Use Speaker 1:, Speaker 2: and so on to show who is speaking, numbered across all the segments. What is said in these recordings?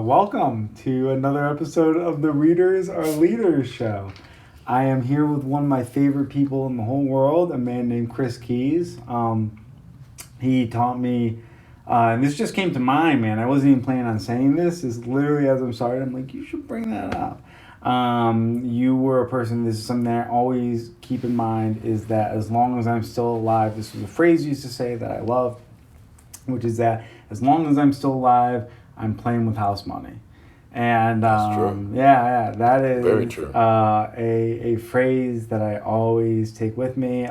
Speaker 1: Welcome to another episode of the Readers Are Leaders show. I am here with one of my favorite people in the whole world, a man named Chris Keise. He taught me, and this just came to mind, man. I wasn't even planning on saying this. It's literally as I'm starting, I'm like, you should bring that up. You were a person, this is something that I always keep in mind, is that as long as I'm still alive, this was a phrase you used to say that I love, which is that as long as I'm still alive, I'm playing with house money. And
Speaker 2: That's true.
Speaker 1: that is
Speaker 2: Very true.
Speaker 1: A phrase that I always take with me. It's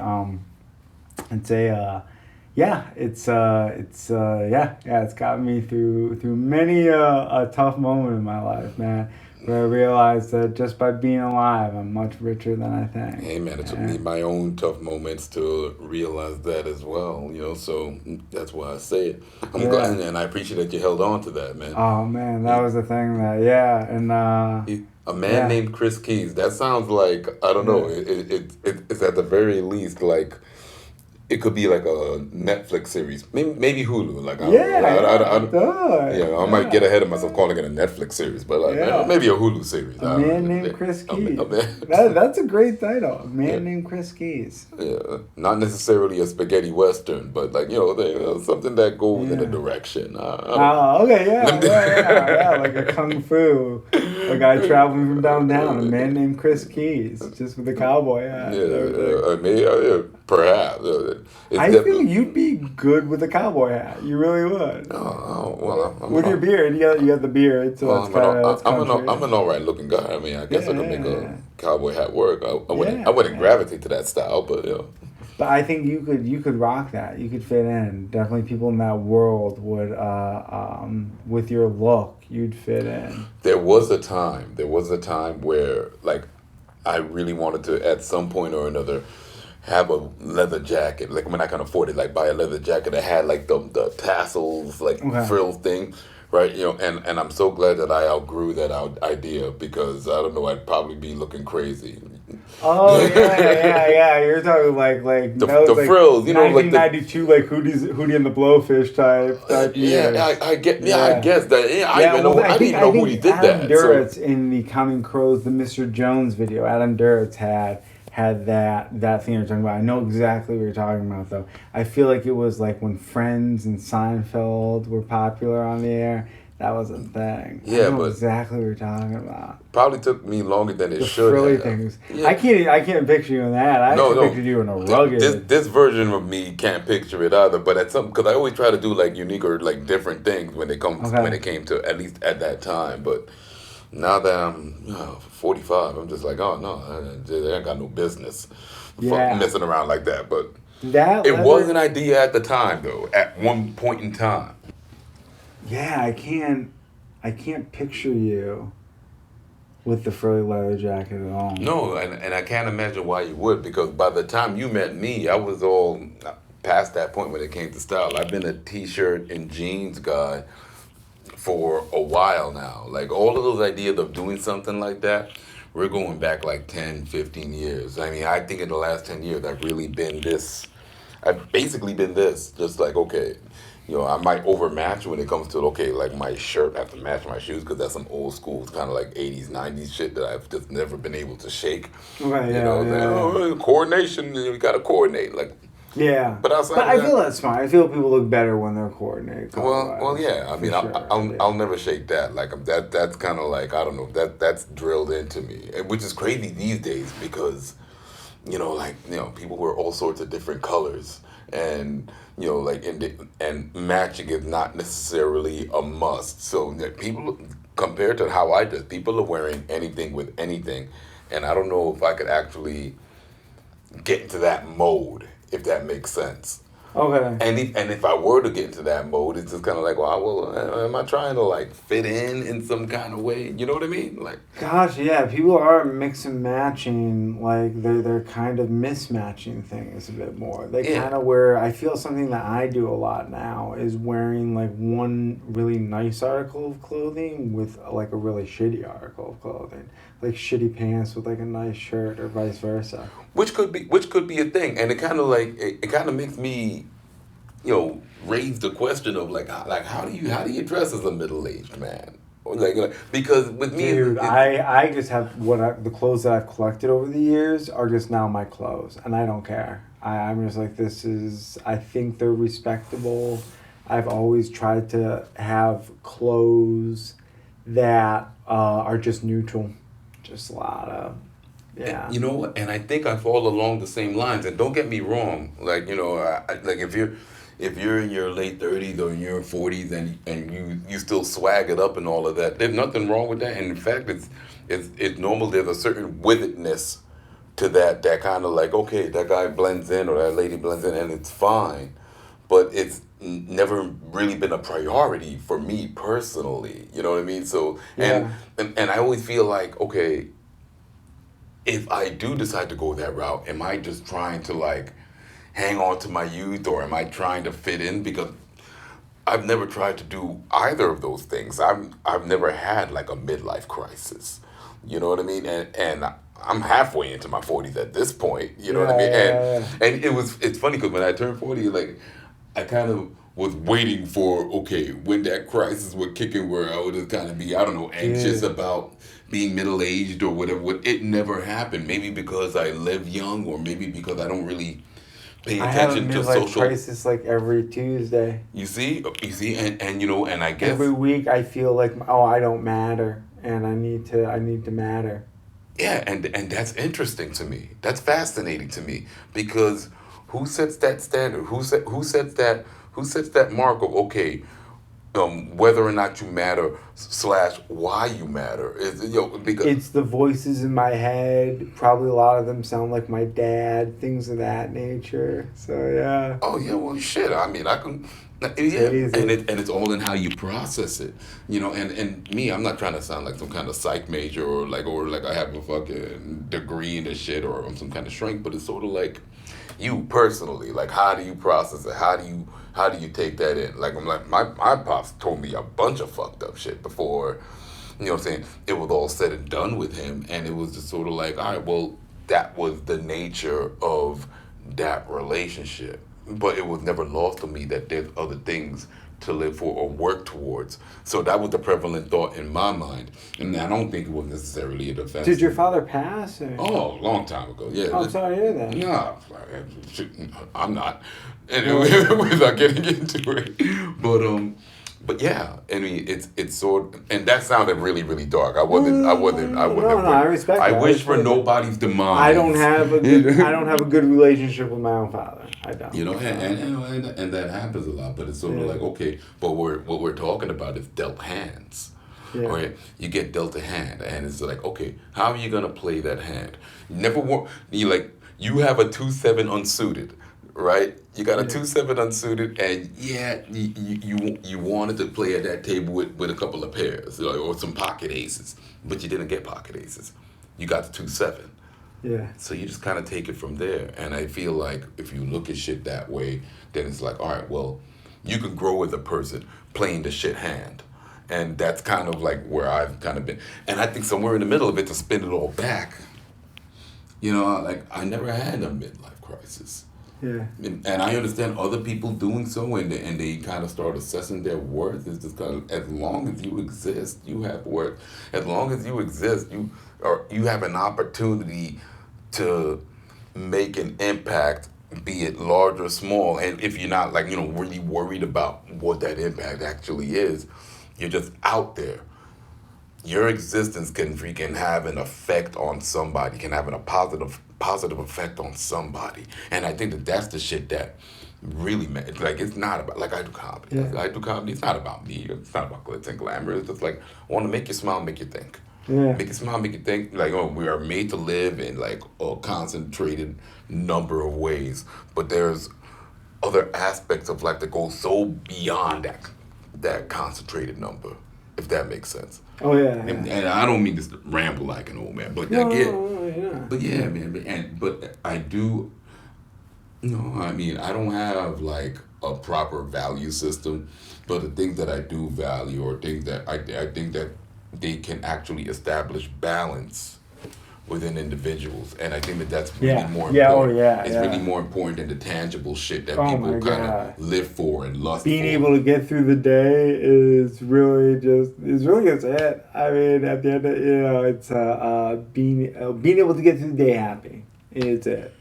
Speaker 1: got me through many a tough moment in my life, man. Where I realized that just by being alive, I'm much richer than I think.
Speaker 2: Hey man, it took me my own tough moments to realize that as well, so that's why I say it. I'm glad, and I appreciate that you held on to that, man.
Speaker 1: Oh man, that was the thing that
Speaker 2: A man named Chris Keise, that sounds like, I don't know, it's at the very least like, it could be like a Netflix series, maybe Hulu. Like I might get ahead of myself calling it a Netflix series, but maybe a Hulu series.
Speaker 1: A man named Chris Keise. That's a great title. A man named Chris Keise.
Speaker 2: Yeah, not necessarily a spaghetti western, but like something that goes in a direction.
Speaker 1: Like a kung fu. A guy traveling from downtown. A man named Chris Keise, just with a cowboy hat.
Speaker 2: Perhaps.
Speaker 1: I feel you'd be good with a cowboy hat. You really would. With your beard, you got the beard, so that's kind of.
Speaker 2: I'm an all right looking guy. I mean, I guess I could make a cowboy hat work. I wouldn't gravitate to that style, but
Speaker 1: But I think you could rock that. You could fit in. Definitely, people in that world would. With your look, you'd fit in.
Speaker 2: There was a time where like I really wanted to, at some point or another, have a leather jacket, like when I can afford it, like buy a leather jacket that had like the tassels, like frills thing, right? And I'm so glad that I outgrew that idea, because I don't know, I'd probably be looking crazy.
Speaker 1: Oh yeah. You're talking like
Speaker 2: the frills,
Speaker 1: 1992, like Hootie and the Blowfish type.
Speaker 2: I guess that. I didn't even know Hootie did
Speaker 1: Adam
Speaker 2: that.
Speaker 1: Duritz in the Counting Crows, the Mr. Jones video, Adam Duritz had that thing you're talking about. I know exactly what you're talking about, though. I feel like it was like when Friends and Seinfeld were popular on the air. That was a thing.
Speaker 2: Yeah,
Speaker 1: I know exactly what you're talking about.
Speaker 2: Probably took me longer than it should
Speaker 1: frilly
Speaker 2: have.
Speaker 1: Things.
Speaker 2: Yeah.
Speaker 1: I can't picture you in that. I pictured you in a rugged.
Speaker 2: This version of me can't picture it either. But because I always try to do like unique or like different things when it came to, at least at that time. But now that I'm 45, I'm just like, oh no, I got no business messing around like that. But it was an idea at the time, though. At one point in time.
Speaker 1: Yeah, I can't picture you with the frilly leather jacket at all.
Speaker 2: No, and I can't imagine why you would, because by the time you met me, I was all past that point when it came to style. I've been a t-shirt and jeans guy for a while now. Like all of those ideas of doing something like that, we're going back like 10, 15 years. I mean, I think in the last 10 years, I've basically been this, just like, okay, I might overmatch when it comes to, like my shirt, I have to match my shoes, because that's some old school, it's kind of like 80s, 90s shit that I've just never been able to shake.
Speaker 1: Right,
Speaker 2: coordination, you got to coordinate. Like,
Speaker 1: yeah. But I feel that's smart. I feel people look better when they're coordinated.
Speaker 2: Well, yeah. I mean, I'll never shake that. Like that's kind of like, I don't know, that's drilled into me, which is crazy these days, because people wear all sorts of different colors, and and matching is not necessarily a must. So people, compared to how I did, people are wearing anything with anything, and I don't know if I could actually get into that mode, if that makes sense.
Speaker 1: Okay.
Speaker 2: And if I were to get into that mode, it's just kind of like, well, am I trying to like fit in some kind of way? You know what I mean? Like,
Speaker 1: gosh, yeah, people are mix and matching. Like they're kind of mismatching things a bit more. They kind of wear. I feel something that I do a lot now is wearing like one really nice article of clothing with like a really shitty article of clothing, like shitty pants with like a nice shirt, or vice versa.
Speaker 2: Which could be a thing, and it kind of makes me raise the question of like how do you dress as a middle-aged man? Or like because with me,
Speaker 1: Dude, I just have the clothes that I've collected over the years are just now my clothes, and I don't care. I'm just like, I think they're respectable. I've always tried to have clothes that are just neutral, just a lot of, yeah.
Speaker 2: And I think I fall along the same lines. And don't get me wrong, like like if you're in your late 30s or in your 40s and you still swag it up and all of that, there's nothing wrong with that. And in fact, it's normal. There's a certain withedness to that kind of like, okay, that guy blends in or that lady blends in, and it's fine. But it's never really been a priority for me personally. You know what I mean? So and I always feel like, okay, if I do decide to go that route, am I just trying to like hang on to my youth, or am I trying to fit in? Because I've never tried to do either of those things. I've never had like a midlife crisis. You know what I mean? And I'm halfway into my 40s at this point. You know what I mean? And it's funny because when I turned 40, like I kind of was waiting for, okay, when that crisis would kick in, where I would just kind of be, I don't know, anxious about being middle-aged or whatever. It never happened. Maybe because I live young, or maybe because I don't really pay attention to social.
Speaker 1: I have a midlife crisis like every Tuesday.
Speaker 2: You see, and and I guess
Speaker 1: every week I feel like, oh, I don't matter, and I need to matter.
Speaker 2: Yeah, and that's interesting to me. That's fascinating to me, because who sets that standard? Who sets that mark of, okay, whether or not you matter / why you matter? Because
Speaker 1: it's the voices in my head. Probably a lot of them sound like my dad, things of that nature. So yeah.
Speaker 2: Oh yeah, well shit. I mean, I can. Yeah, and it's all in how you process it, And me, I'm not trying to sound like some kind of psych major or like I have a fucking degree in this shit, or I'm some kind of shrink, but it's sort of like you personally, like how do you process it? How do you take that in? Like I'm like my pops told me a bunch of fucked up shit before, what I'm saying, it was all said and done with him, and it was just sort of like, all right, well, that was the nature of that relationship. But it was never lost to me that there's other things to live for or work towards. So that was the prevalent thought in my mind. And I don't think it was necessarily a defense.
Speaker 1: Did your father pass? Or?
Speaker 2: Oh, a long time ago, yeah.
Speaker 1: Oh, I'm sorry to hear that.
Speaker 2: No, I'm not. Anyway, without getting into it. But yeah, I mean, it's sort of, and that sounded really, really dark. I wasn't.
Speaker 1: No, I respect that.
Speaker 2: I wish for nobody's demise.
Speaker 1: I don't have a good relationship with my own father. I don't.
Speaker 2: And that happens a lot. But it's sort of like, okay, but what we're talking about is dealt hands. Yeah. Right? You get dealt a hand, and it's like, okay, how are you gonna play that hand? You have a 2-7 unsuited. Right, you got a 2-7 unsuited, and you wanted to play at that table with a couple of pairs or some pocket aces, but you didn't get pocket aces. You got the 2-7.
Speaker 1: Yeah.
Speaker 2: So you just kind of take it from there, and I feel like if you look at shit that way, then it's like, all right, well, you can grow as a person playing the shit hand, and that's kind of like where I've kind of been, and I think somewhere in the middle of it, to spin it all back, like I never had a midlife crisis.
Speaker 1: Yeah.
Speaker 2: And I understand other people doing so, and they kind of start assessing their worth. It's just kind of, as long as you exist, you have worth. As long as you exist, you have an opportunity to make an impact, be it large or small. And if you're not like, really worried about what that impact actually is, you're just out there. Your existence can freaking have an effect on somebody, can have a positive effect on somebody. And I think that's the shit that really matters. Like, it's not about, like, I do comedy. Yeah. I do comedy. It's not about me. It's not about glitz and glamour. It's just like, I want to make you smile, make you think.
Speaker 1: Yeah.
Speaker 2: Make you smile, make you think. Like, we are made to live in, like, a concentrated number of ways. But there's other aspects of life that go so beyond that concentrated number, if that makes sense.
Speaker 1: Oh, yeah.
Speaker 2: And I don't mean to ramble like an old man, but
Speaker 1: no,
Speaker 2: I get.
Speaker 1: Yeah.
Speaker 2: But yeah, man. But I do. I don't have like a proper value system, but the things that I do value, or things that I think that they can actually establish balance, within individuals, and I think that that's really more important. It's really more important than the tangible shit that people kind of live for and lust
Speaker 1: being
Speaker 2: for.
Speaker 1: able to get through the day is really just it. I mean, at the end of it's being able to get through the day happy is it.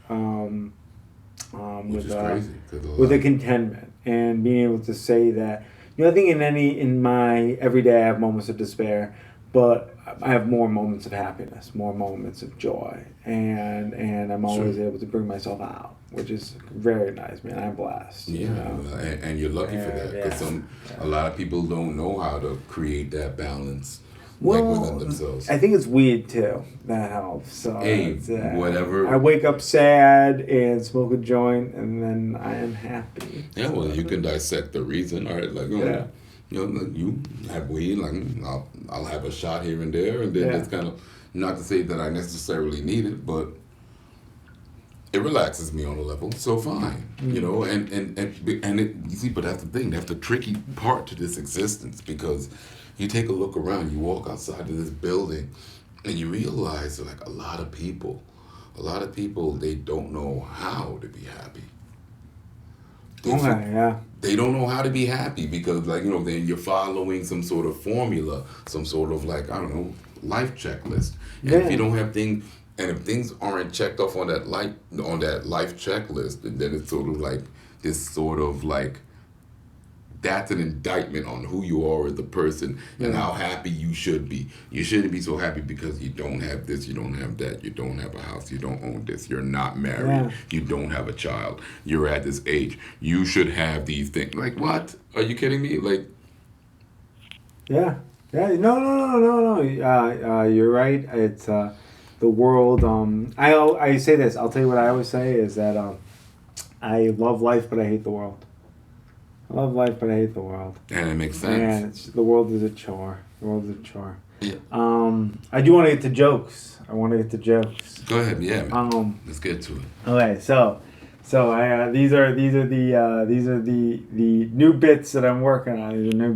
Speaker 2: Which is crazy.
Speaker 1: With a contentment and being able to say that, I think in my everyday I have moments of despair, but I have more moments of happiness, more moments of joy, and I'm always able to bring myself out, which is very nice, man. I'm blessed.
Speaker 2: Yeah, and you're lucky for that, because a lot of people don't know how to create that balance. Within themselves.
Speaker 1: I think it's weed too. That helps. So
Speaker 2: whatever.
Speaker 1: I wake up sad and smoke a joint, and then I am happy.
Speaker 2: Yeah, well, you can dissect the reason. All right, you have weed. Like I'll have a shot here and there, and then it's kind of not to say that I necessarily need it, but it relaxes me on a level. So fine, and you see, but that's the thing. That's the tricky part to this existence, because you take a look around, you walk outside of this building, and you realize that, like, a lot of people, they don't know how to be happy. They don't know how to be happy because, then you're following some sort of formula, some sort of, life checklist. And if you don't have things, and if things aren't checked off on that life checklist, then it's sort of like this sort of that's an indictment on who you are as a person and how happy you should be. You shouldn't be so happy because you don't have this, you don't have that, you don't have a house, you don't own this, you're not married, you don't have a child, you're at this age. You should have these things. Like, what? Are you kidding me?
Speaker 1: No. You're right. It's the world. I say this. I'll tell you what I always say is that I love life, but I hate the world. I love life, but I hate the world.
Speaker 2: And it makes sense.
Speaker 1: The world is a chore.
Speaker 2: Yeah.
Speaker 1: I do want to get to jokes.
Speaker 2: Go ahead, yeah. Man. Let's get to it.
Speaker 1: Okay, so these are the new bits that I'm working on. These are new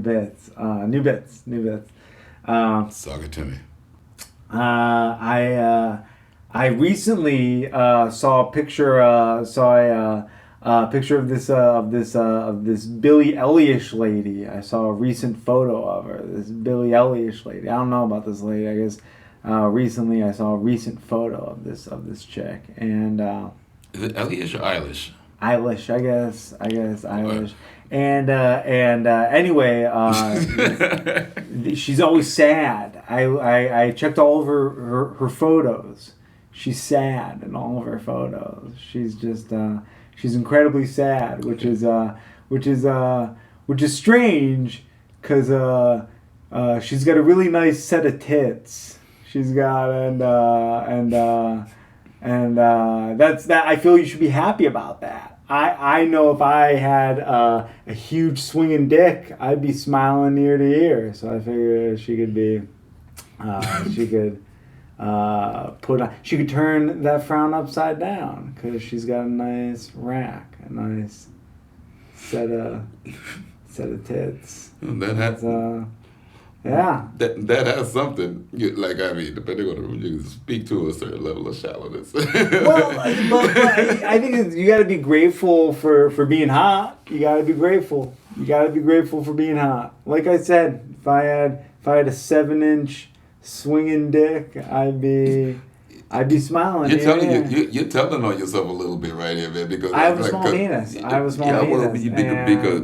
Speaker 1: bits. New bits.
Speaker 2: Suck it to me.
Speaker 1: I recently saw a picture. Picture of this Billie Eilish lady. I saw a recent photo of her. This Billie Eilish lady. I don't know about this lady. I guess recently I saw a recent photo of this chick. And
Speaker 2: is it Eilish or Eilish?
Speaker 1: Eilish, I guess Eilish. And anyway, she's always sad. I checked all of her photos. She's sad in all of her photos. She's just. She's incredibly sad, which is strange, because she's got a really nice set of tits. She's got and that's that. I feel you should be happy about that. I know if I had a huge swinging dick, I'd be smiling ear to ear. So I figured she could be, she could turn that frown upside down, because she's got a nice rack, a nice set of tits.
Speaker 2: That has that has something. Depending on the room, you can speak to a certain level of shallowness.
Speaker 1: But I think you got to be grateful for being hot. You got to be grateful. For being hot. Like I said, if I had a 7-inch swinging dick, I'd be smiling.
Speaker 2: You're telling on yourself a little bit right here, man. Because
Speaker 1: I have a small penis.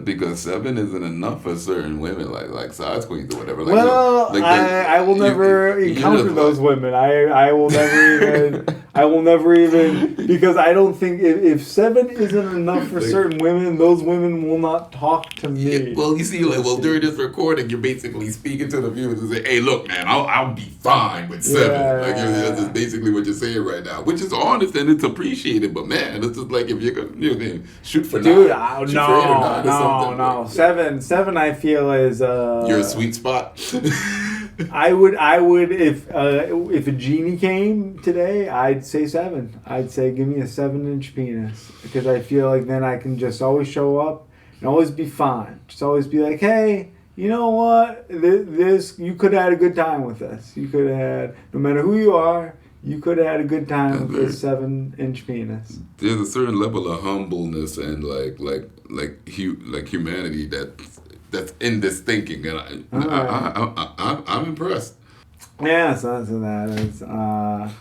Speaker 2: Because 7 isn't enough for certain women, like size queens or whatever.
Speaker 1: I will never encounter those women. I will never even because I don't think if 7 isn't enough for certain women, those women will not talk to me.
Speaker 2: Yeah, well, you see, during this recording, you're basically speaking to the viewers and say, "Hey, look, man, I'll be fine with 7." That's basically what you're saying right now, which is honest and it's appreciated. But man, it's just like if you're gonna shoot for 9.
Speaker 1: No. 7 I feel is
Speaker 2: you're a sweet spot.
Speaker 1: I would if a genie came today, I'd say 7. I'd say give me a 7-inch penis, because I feel like then I can just always show up and always be fine. Just always be like, hey, you know what? This you could have had a good time with this. You could have had, no matter who you are, You could have had a good time with this 7-inch penis.
Speaker 2: There's a certain level of humbleness and humanity that's in this thinking, and I'm impressed.
Speaker 1: Yeah, so that is.
Speaker 2: No.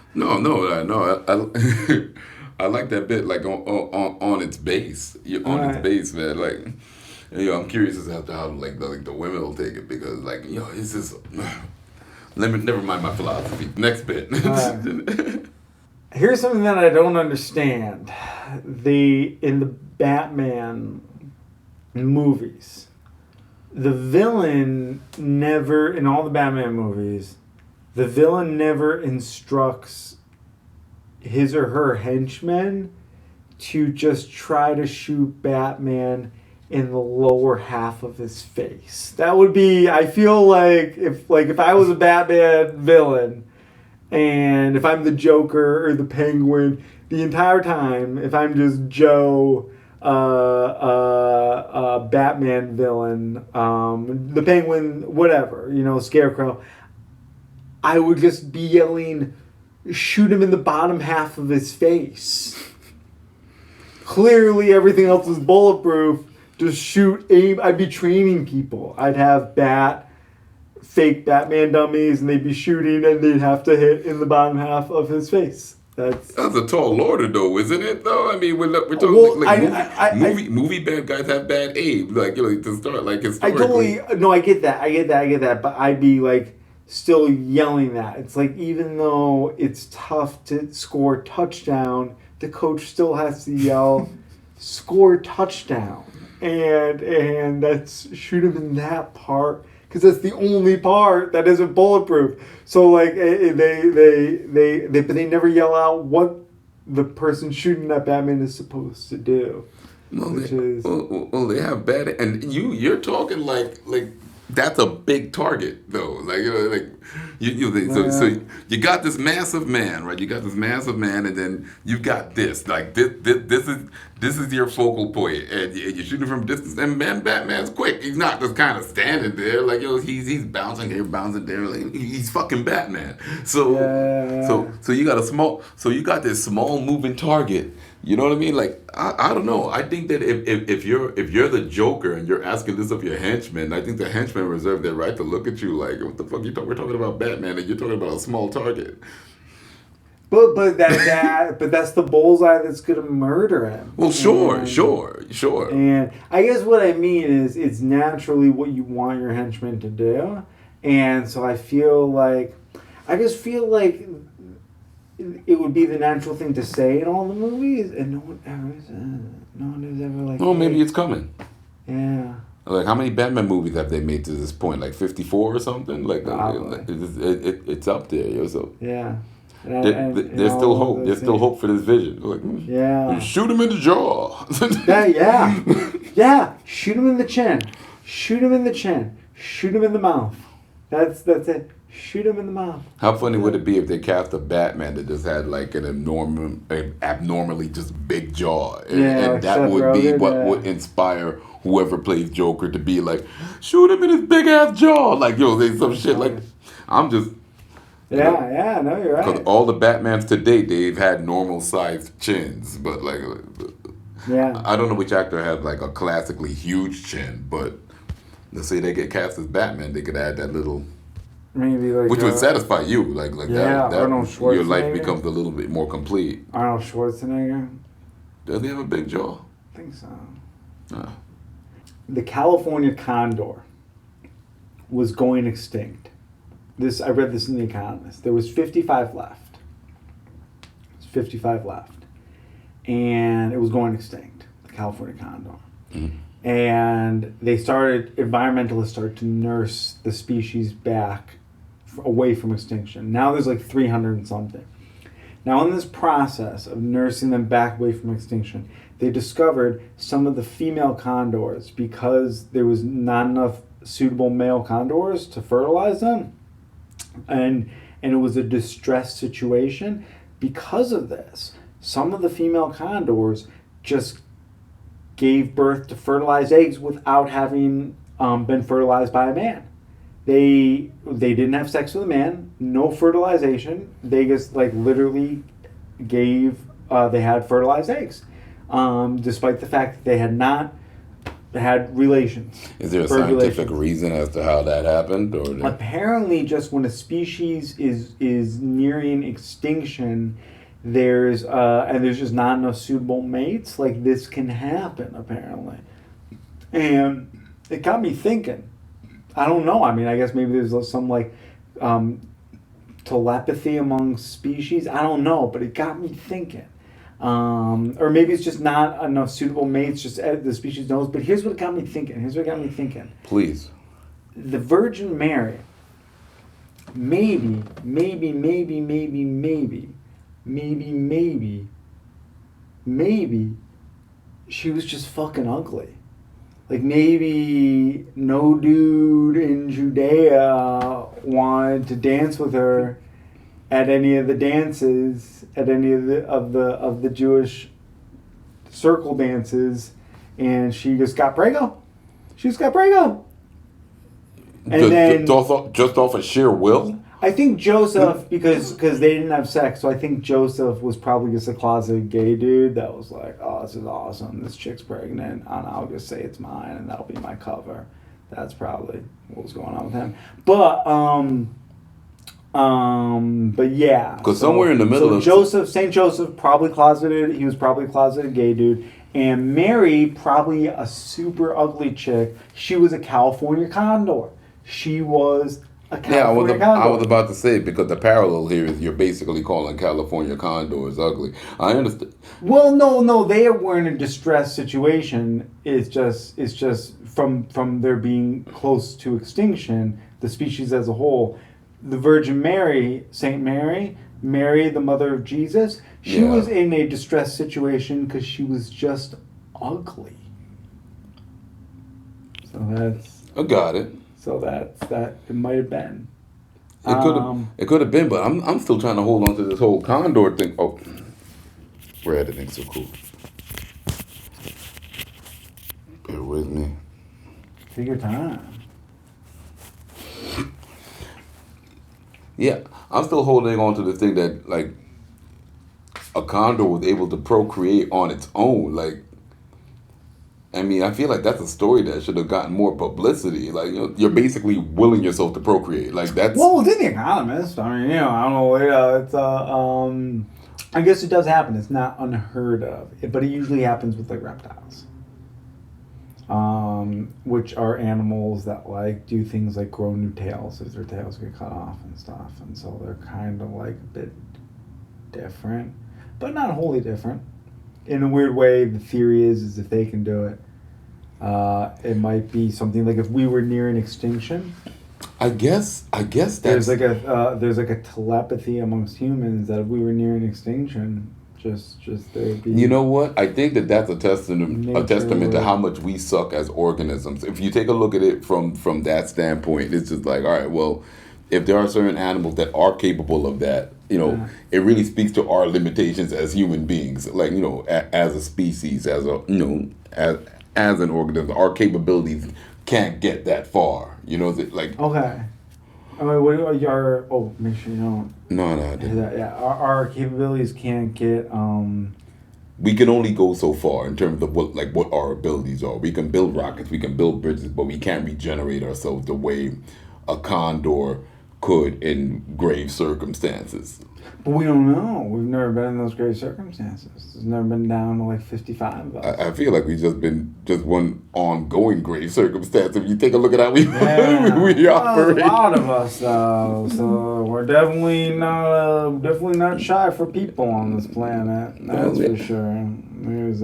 Speaker 2: I like that bit, like on its base. Its base, man. Like, I'm curious as to how like the women will take it, because like, it's just. Never mind my philosophy. Next bit.
Speaker 1: Here's something that I don't understand. In the Batman movies, the villain never, in all the Batman movies, the villain never instructs his or her henchmen to just try to shoot Batman in the lower half of his face. That would be, I feel like if I was a Batman villain, and if I'm the Joker or the Penguin, the entire time, if I'm just Joe, Batman villain, the Penguin, whatever, Scarecrow, I would just be yelling, shoot him in the bottom half of his face. Clearly everything else is bulletproof. Just aim. I'd be training people. I'd have fake Batman dummies, and they'd be shooting, and they'd have to hit in the bottom half of his face. That's
Speaker 2: a tall order, though, isn't it? Though, I mean, we're talking movie bad guys have bad aim, to start, historically.
Speaker 1: I get that, but I'd be still yelling that. It's even though it's tough to score a touchdown, the coach still has to yell, score a touchdown. And that's shoot him in that part, because that's the only part that isn't bulletproof. So they never yell out what the person shooting that Batman is supposed to do.
Speaker 2: Well, they have bad, and you're talking like that's a big target, though. So you got this massive man, right? You got this massive man, and then you've got this. This is your focal point, and you're shooting from distance. And Batman's quick. He's not just kind of standing there, he's bouncing here, bouncing there. He's fucking Batman. So you got this small moving target. You know what I mean? I don't know. I think that if you're the Joker and you're asking this of your henchmen, I think the henchmen reserve their right to look at you like, what the fuck you talking? We're talking about Batman, and you're talking about a small target.
Speaker 1: But that's the bullseye that's gonna murder him.
Speaker 2: Well, sure.
Speaker 1: And I guess what I mean is, it's naturally what you want your henchmen to do, and so I just feel like it would be the natural thing to say in all the movies, and no one has ever
Speaker 2: Oh, maybe it's coming.
Speaker 1: Yeah.
Speaker 2: How many Batman movies have they made to this point? 54 or something? It's up there. So
Speaker 1: yeah.
Speaker 2: There's still hope. There's still hope for this vision.
Speaker 1: Yeah.
Speaker 2: Shoot him in the jaw.
Speaker 1: Yeah. Shoot him in the chin. Shoot him in the chin. Shoot him in the mouth. That's it. Shoot him in the mouth.
Speaker 2: How funny would it be if they cast a Batman that just had an abnormally just big jaw, and that would be what would inspire whoever plays Joker to be shoot him in his big ass jaw, say some shit I'm just.
Speaker 1: Yeah, no, you're right.
Speaker 2: Because all the Batmans to date, they've had normal sized chins, but I don't know which actor has a classically huge chin, but let's say they get cast as Batman, they could add that little.
Speaker 1: Maybe
Speaker 2: which would satisfy you, that
Speaker 1: Arnold Schwarzenegger.
Speaker 2: Your life becomes a little bit more complete.
Speaker 1: Arnold Schwarzenegger.
Speaker 2: Does he have a big jaw?
Speaker 1: I think so. The California condor was going extinct. I read this in The Economist. There was 55 left. And it was going extinct. The California condor. Mm-hmm. And environmentalists started to nurse the species back away from extinction. Now there's 300 and something. Now in this process of nursing them back away from extinction, they discovered some of the female condors, because there was not enough suitable male condors to fertilize them, and it was a distressed situation. Because of this, some of the female condors just gave birth to fertilized eggs without having been fertilized by a man. They didn't have sex with a man, no fertilization. They just like literally gave they had fertilized eggs, despite the fact that they had not had relations.
Speaker 2: Is there a scientific reason as to how that happened, or
Speaker 1: apparently just when a species is nearing extinction, there's just not enough suitable mates. Like this can happen apparently, and it got me thinking. I don't know. I mean, I guess maybe there's some like telepathy among species. I don't know, but it got me thinking. Or maybe it's just not enough suitable mates, just the species knows. But here's what got me thinking.
Speaker 2: Please.
Speaker 1: The Virgin Mary, maybe, she was just fucking ugly. Like maybe no dude in Judea wanted to dance with her at any of the dances, at any of the Jewish circle dances, and she just got prego. And
Speaker 2: just off of sheer will?
Speaker 1: I think Joseph, because they didn't have sex, so I think Joseph was probably just a closeted gay dude that was like, oh, this is awesome, this chick's pregnant, and I'll just say it's mine, and that'll be my cover. That's probably what was going on with him. But yeah.
Speaker 2: Because somewhere in the middle of
Speaker 1: Saint Joseph, probably closeted. He was probably a closeted gay dude. And Mary, probably a super ugly chick. She was a California condor. She was a California condor.
Speaker 2: I was about to say, because the parallel here is you're basically calling California condors ugly. I understand.
Speaker 1: Well, no, they were in a distressed situation. It's just from their being close to extinction, the species as a whole. The Virgin Mary, Saint Mary, the mother of Jesus, she was in a distressed situation because she was just ugly. So that's...
Speaker 2: I got it.
Speaker 1: So that it might have been.
Speaker 2: It could have been, but I'm still trying to hold on to this whole condor thing. Oh, we're editing so cool. Bear with me.
Speaker 1: Take your time.
Speaker 2: Yeah, I'm still holding on to the thing that like a condor was able to procreate on its own. Like, I mean, I feel like that's a story that should have gotten more publicity. Like, you're basically willing yourself to procreate. Like that's.
Speaker 1: Well, it's in The Economist. I mean, I don't know. It's I guess it does happen. It's not unheard of, but it usually happens with like reptiles. Which are animals that like do things like grow new tails if their tails get cut off and stuff, and so they're kind of like a bit different, but not wholly different. In a weird way, the theory is if they can do it, it might be something like if we were near an extinction. I guess that's there's like a telepathy amongst humans that if we were near an extinction. Just there be.
Speaker 2: You know what? I think that's a testament to how much we suck as organisms. If you take a look at it from that standpoint, it's just like, all right, well, if there are certain animals that are capable of that, it really speaks to our limitations as human beings. Like, as a species, as an organism, our capabilities can't get that far. Like.
Speaker 1: Okay. I mean, what are your? Oh, make sure you don't.
Speaker 2: No, I didn't.
Speaker 1: Yeah, our capabilities can't get.
Speaker 2: We can only go so far in terms of what our abilities are. We can build rockets, we can build bridges, but we can't regenerate ourselves the way a condor could in grave circumstances.
Speaker 1: But we don't know. We've never been in those grave circumstances. There's never been down to like 55 of us.
Speaker 2: I feel like we've just been one ongoing grave circumstance. If you take a look at how we we operate.
Speaker 1: A lot of us, though. So we're definitely not shy for people on this planet. That's for sure. There's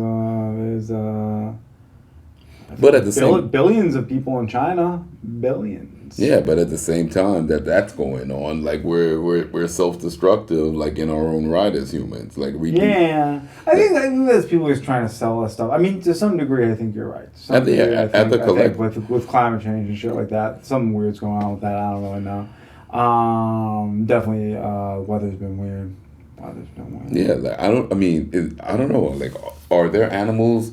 Speaker 2: but at the same
Speaker 1: billions of people in China, billions.
Speaker 2: Yeah, but at the same time that's going on, like we're self-destructive, like in our own right as humans. Like we.
Speaker 1: Yeah, I think there's people who's trying to sell us stuff. I mean, to some degree, I think you're right. I think with climate change and shit like that, something weird's going on with that. I don't really know. Definitely, weather's been weird.
Speaker 2: Yeah, like I don't know. Like, are there animals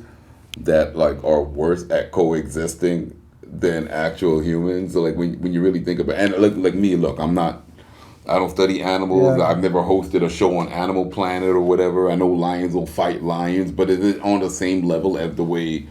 Speaker 2: that like are worse at coexisting than actual humans. So like when you really think about it, and like me, look, I don't study animals.
Speaker 1: Yeah.
Speaker 2: I've never hosted a show on Animal Planet or whatever. I know lions will fight lions, but is it on the same level as the way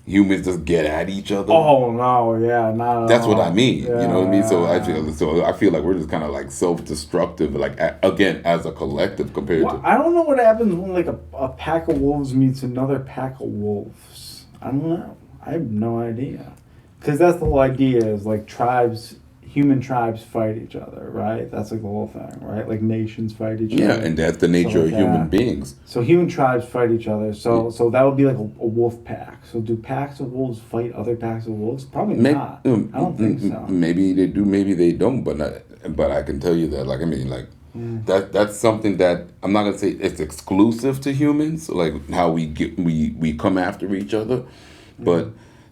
Speaker 2: humans just get at each other?
Speaker 1: Oh no, yeah, not at
Speaker 2: That's
Speaker 1: all.
Speaker 2: what I mean.
Speaker 1: Yeah,
Speaker 2: You know what I mean?
Speaker 1: yeah.
Speaker 2: So I feel like we're just kind of like self-destructive, like again as a collective compared
Speaker 1: Well,
Speaker 2: to.
Speaker 1: I don't know what happens when like a pack of wolves meets another pack of wolves. I don't know. I have no idea. Because that's the whole idea is like tribes, human tribes fight each other, right? That's like the whole thing, right? Like nations fight each
Speaker 2: Yeah,
Speaker 1: other.
Speaker 2: and that's the
Speaker 1: So
Speaker 2: nature
Speaker 1: like
Speaker 2: of human
Speaker 1: that.
Speaker 2: beings.
Speaker 1: So human tribes fight each other. So that would be like a wolf pack. So do packs of wolves fight other packs of wolves? Probably
Speaker 2: Maybe,
Speaker 1: not. I don't think so.
Speaker 2: maybe they do, maybe they don't. But I can tell you that, like, I mean, like,
Speaker 1: Yeah.
Speaker 2: that's something that I'm not gonna say it's exclusive to humans, like how we come after each other, but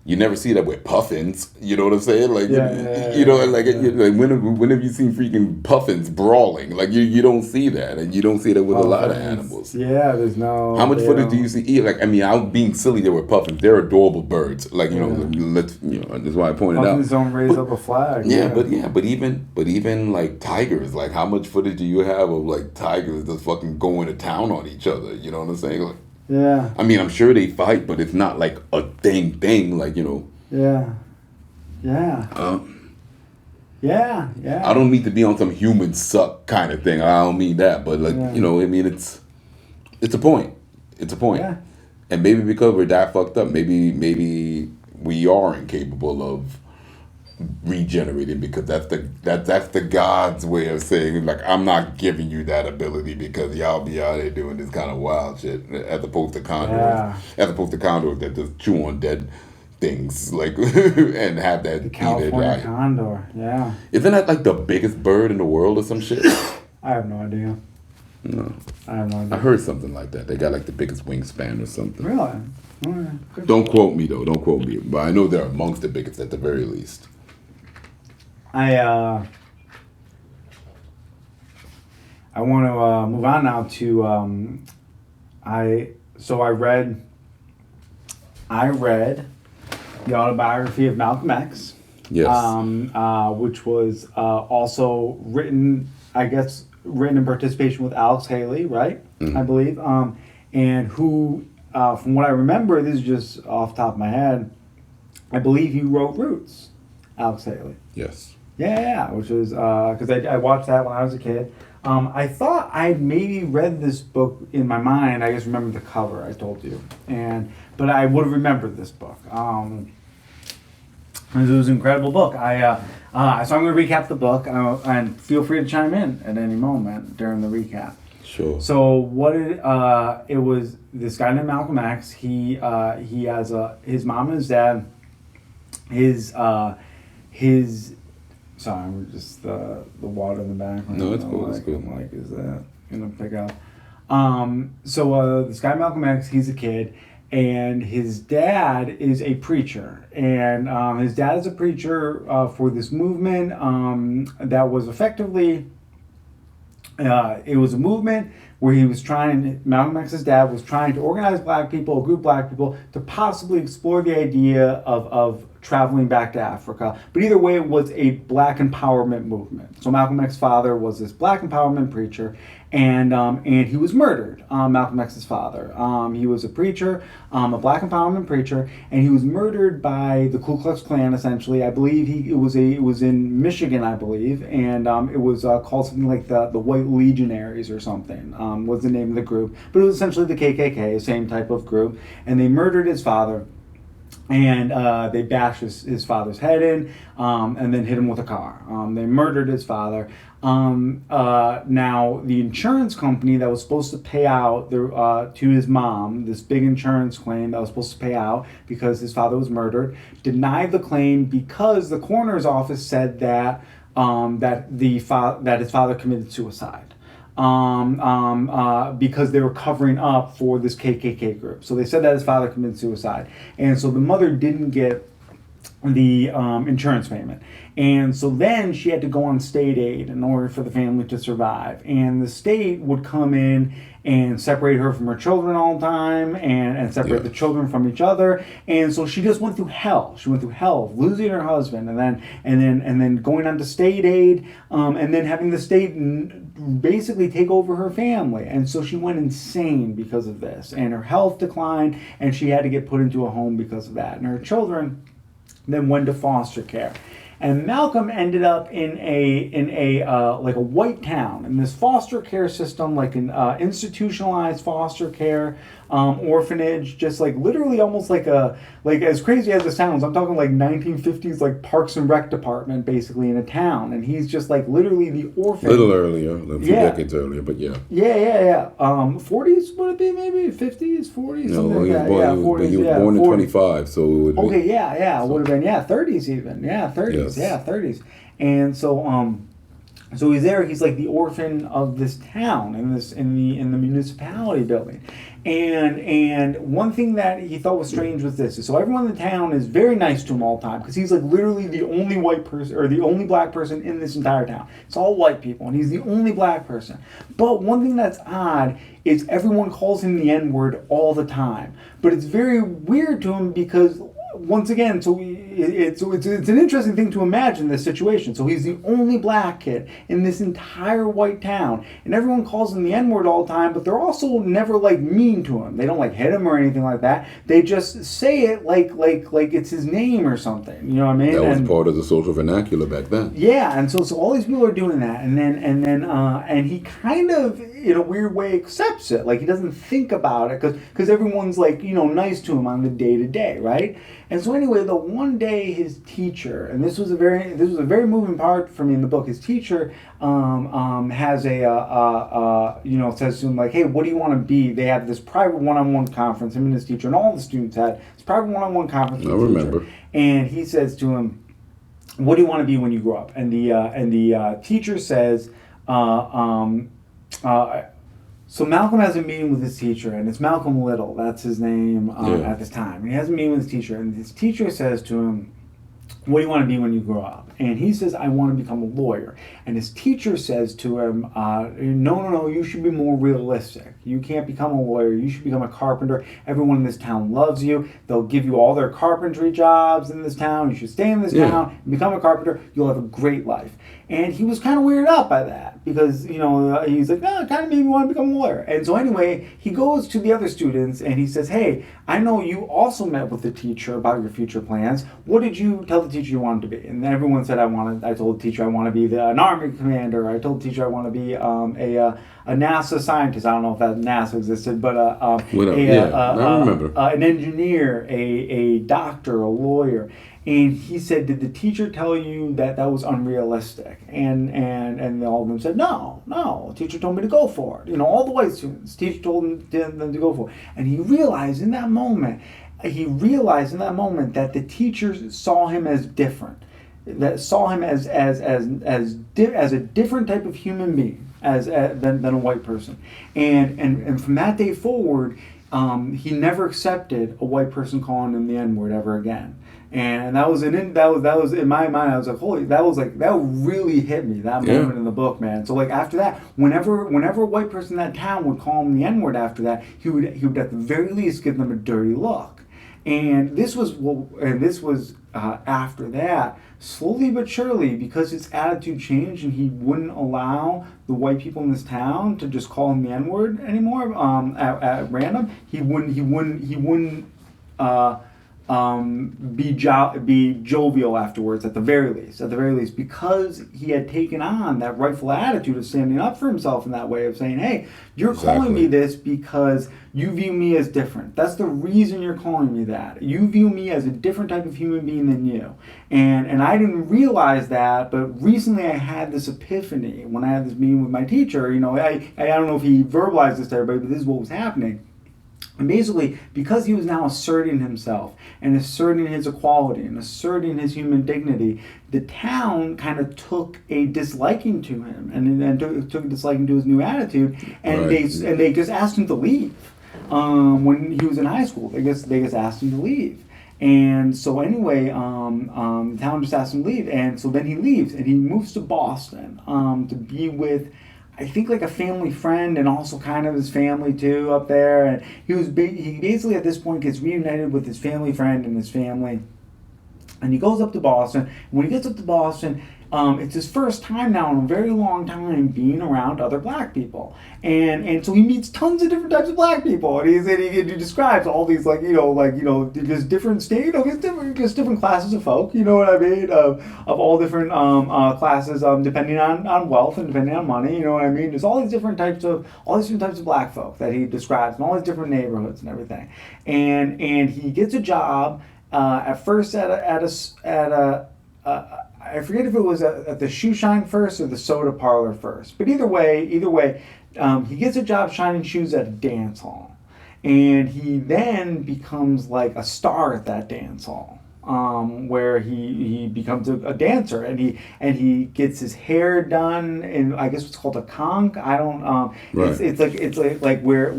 Speaker 2: you never see that with puffins. You know what I'm saying? Like, you know, like, like when have you seen freaking puffins brawling? Like you don't see that, and you don't see that with a lot of animals.
Speaker 1: Yeah, there's no.
Speaker 2: How much
Speaker 1: they
Speaker 2: footage do
Speaker 1: don't-
Speaker 2: you see? Like, I mean, I'm being silly. There were puffins. They're adorable birds. Like, you know, let's, you know, that's why I pointed
Speaker 1: Puffins
Speaker 2: out.
Speaker 1: don't raise up a flag.
Speaker 2: But even like tigers. Like, how much footage do you have of like tigers just fucking going to town on each other? You know what I'm saying? Like,
Speaker 1: Yeah.
Speaker 2: I mean, I'm sure they fight, but it's not like a thing. Like, you know.
Speaker 1: Yeah. Yeah. Yeah.
Speaker 2: I don't mean to be on some human suck kind of thing. I don't mean that, but like, you know, I mean, it's a point. It's a point.
Speaker 1: Yeah.
Speaker 2: And maybe because we're that fucked up, maybe we are incapable of regenerating, because that's the God's way of saying, like, I'm not giving you that ability because y'all be out there doing this kind of wild shit, as opposed to condors, that just chew on dead things, like, and have that
Speaker 1: The
Speaker 2: be their
Speaker 1: California
Speaker 2: diet.
Speaker 1: condor. Yeah.
Speaker 2: Isn't that like the biggest bird in the world or some shit?
Speaker 1: I have no idea.
Speaker 2: No,
Speaker 1: I have no
Speaker 2: I
Speaker 1: idea.
Speaker 2: heard something like that. They got like the biggest wingspan or something.
Speaker 1: Really? All right. Good.
Speaker 2: Don't quote me though. Don't quote me. But I know they're amongst the biggest at the very least.
Speaker 1: I want to move on now to I read the autobiography of Malcolm X.
Speaker 2: Yes.
Speaker 1: Which was also written in participation with Alex Haley, right?
Speaker 2: Mm-hmm.
Speaker 1: I believe. And who, from what I remember, this is just off the top of my head, I believe he wrote Roots, Alex Haley.
Speaker 2: Yes.
Speaker 1: Yeah, which was, because I watched that when I was a kid. I thought I'd maybe read this book in my mind. I just remember the cover, I told you. But I would have remembered this book. It was an incredible book. So I'm going to recap the book, and feel free to chime in at any moment during the recap.
Speaker 2: Sure.
Speaker 1: So it was this guy named Malcolm X. He has his mom and his dad. Sorry, I'm just the water in the background.
Speaker 2: No, it's cool.
Speaker 1: Like,
Speaker 2: It's cool.
Speaker 1: I'm like, is that gonna pick up? So this guy Malcolm X, he's a kid, and his dad is a preacher, and his dad is a preacher for this movement that was effectively. It was a movement where Malcolm X's dad was trying to organize black people, a group of black people, to possibly explore the idea of traveling back to Africa. But either way, it was a black empowerment movement. So Malcolm X's father was this black empowerment preacher, and he was murdered. Malcolm X's father. He was a preacher, a black empowerment preacher, and he was murdered by the Ku Klux Klan. Essentially, I believe it was in Michigan, I believe, and it was called something like the White Legionaries or something. Was the name of the group, but it was essentially the KKK, same type of group, and they murdered his father. And they bashed his father's head in, and then hit him with a car. They murdered his father. Now, the insurance company that was supposed to pay out to his mom, this big insurance claim that was supposed to pay out because his father was murdered, denied the claim because the coroner's office said that his father committed suicide. Because they were covering up for this KKK group. So they said that his father committed suicide. And so the mother didn't get the insurance payment. And so then she had to go on state aid in order for the family to survive. And the state would come in and separate her from her children all the time, and separate the children from each other. And so she just went through hell. She went through hell of losing her husband, and then going on to state aid, and then having the state basically take over her family. And so she went insane because of this. And her health declined, and she had to get put into a home because of that. And her children then went to foster care. And Malcolm ended up in a like a white town in this foster care system, like an institutionalized foster care orphanage, just like literally almost like as crazy as it sounds, I'm talking like 1950s like Parks and Rec department basically in a town, and he's just like literally the orphan.
Speaker 2: A little earlier, a few decades earlier, but yeah.
Speaker 1: Yeah. 40s would it be maybe 50s, 40s?
Speaker 2: No, he was born in 25, so it would
Speaker 1: be. It would have been 30s even, 30s, yes. 30s, and so he's there. He's like the orphan of this town in the municipality building, and one thing that he thought was strange was this. So everyone in the town is very nice to him all the time because he's like literally the only white person or the only black person in this entire town. It's all white people, and he's the only black person. But one thing that's odd is everyone calls him the N-word all the time. But it's very weird to him because, once again, it's an interesting thing to imagine this situation. So he's the only black kid in this entire white town, and everyone calls him the N-word all the time, but they're also never like mean to him. They don't like hit him or anything like that. They just say it like it's his name or something. You know what I mean?
Speaker 2: That was part of the social vernacular back then.
Speaker 1: Yeah, and so all these people are doing that, and he kind of in a weird way accepts it. Like he doesn't think about it because everyone's like nice to him on the day to day, right? And so anyway, the one day his teacher, and this was a very moving part for me in the book. His teacher has says to him like, hey, what do you want to be? They have this private one-on-one conference. Him and his teacher and all the students had this private one-on-one conference.
Speaker 2: I remember.
Speaker 1: Teacher. And he says to him, what do you want to be when you grow up? And the teacher says, so Malcolm has a meeting with his teacher, and it's Malcolm Little, that's his name at this time. And he has a meeting with his teacher, and his teacher says to him, what do you want to be when you grow up? And he says, I want to become a lawyer. And his teacher says to him, no, you should be more realistic. You can't become a lawyer. You should become a carpenter. Everyone in this town loves you. They'll give you all their carpentry jobs in this town. You should stay in this town and become a carpenter. You'll have a great life. And he was kind of weirded out by that because, he's like, no, kind of maybe want to become a lawyer. And so anyway, he goes to the other students and he says, hey, I know you also met with the teacher about your future plans. What did you tell the teacher you wanted to be? And everyone said, I told the teacher I want to be an army commander. I told the teacher I want to be a NASA scientist. I don't know if that NASA existed, but
Speaker 2: I remember.
Speaker 1: An engineer, a doctor, a lawyer. And he said, did the teacher tell you that was unrealistic? And all of them said, no, the teacher told me to go for it. All the white students, the teacher told them to go for it. And he realized in that moment that the teachers saw him as different, that saw him as a different type of human being than a white person. And from that day forward, he never accepted a white person calling him the N-word ever again. And that was in my mind. I was like, holy, that really hit me, that moment in the book, man. So like after that, whenever a white person in that town would call him the N-word after that, he would at the very least give them a dirty look. And this was after that, slowly but surely, because his attitude changed and he wouldn't allow the white people in this town to just call him the N-word anymore at random. He wouldn't be jovial afterwards at the very least, because he had taken on that rightful attitude of standing up for himself in that way of saying, hey, you're calling me this because you view me as different. That's the reason you're calling me that. You view me as a different type of human being than you. And I didn't realize that, but recently I had this epiphany when I had this meeting with my teacher. I don't know if he verbalized this to everybody, but this is what was happening. And basically, because he was now asserting himself and asserting his equality and asserting his human dignity, the town kind of took a disliking to him and took a disliking to his new attitude, and they just asked him to leave. When he was in high school, they just asked him to leave. And so anyway, the town just asked him to leave, and so then he leaves and he moves to Boston to be with, I think, like a family friend and also kind of his family too up there. And he basically at this point gets reunited with his family friend and his family, and he goes up to Boston. When he gets up to Boston, it's his first time now in a very long time being around other black people, and so he meets tons of different types of black people, and he describes all these just different state, just different classes of folk, you know what I mean, of all different classes, depending on wealth and depending on money, you know what I mean. There's all these different types of black folk that he describes in all these different neighborhoods and everything, and he gets a job at first at a I forget if it was at the shoe shine first or the soda parlor first. But either way, he gets a job shining shoes at a dance hall. And he then becomes like a star at that dance hall. Where he becomes a dancer, and he gets his hair done in, I guess it's called a conch. I don't
Speaker 3: right.
Speaker 1: it's like where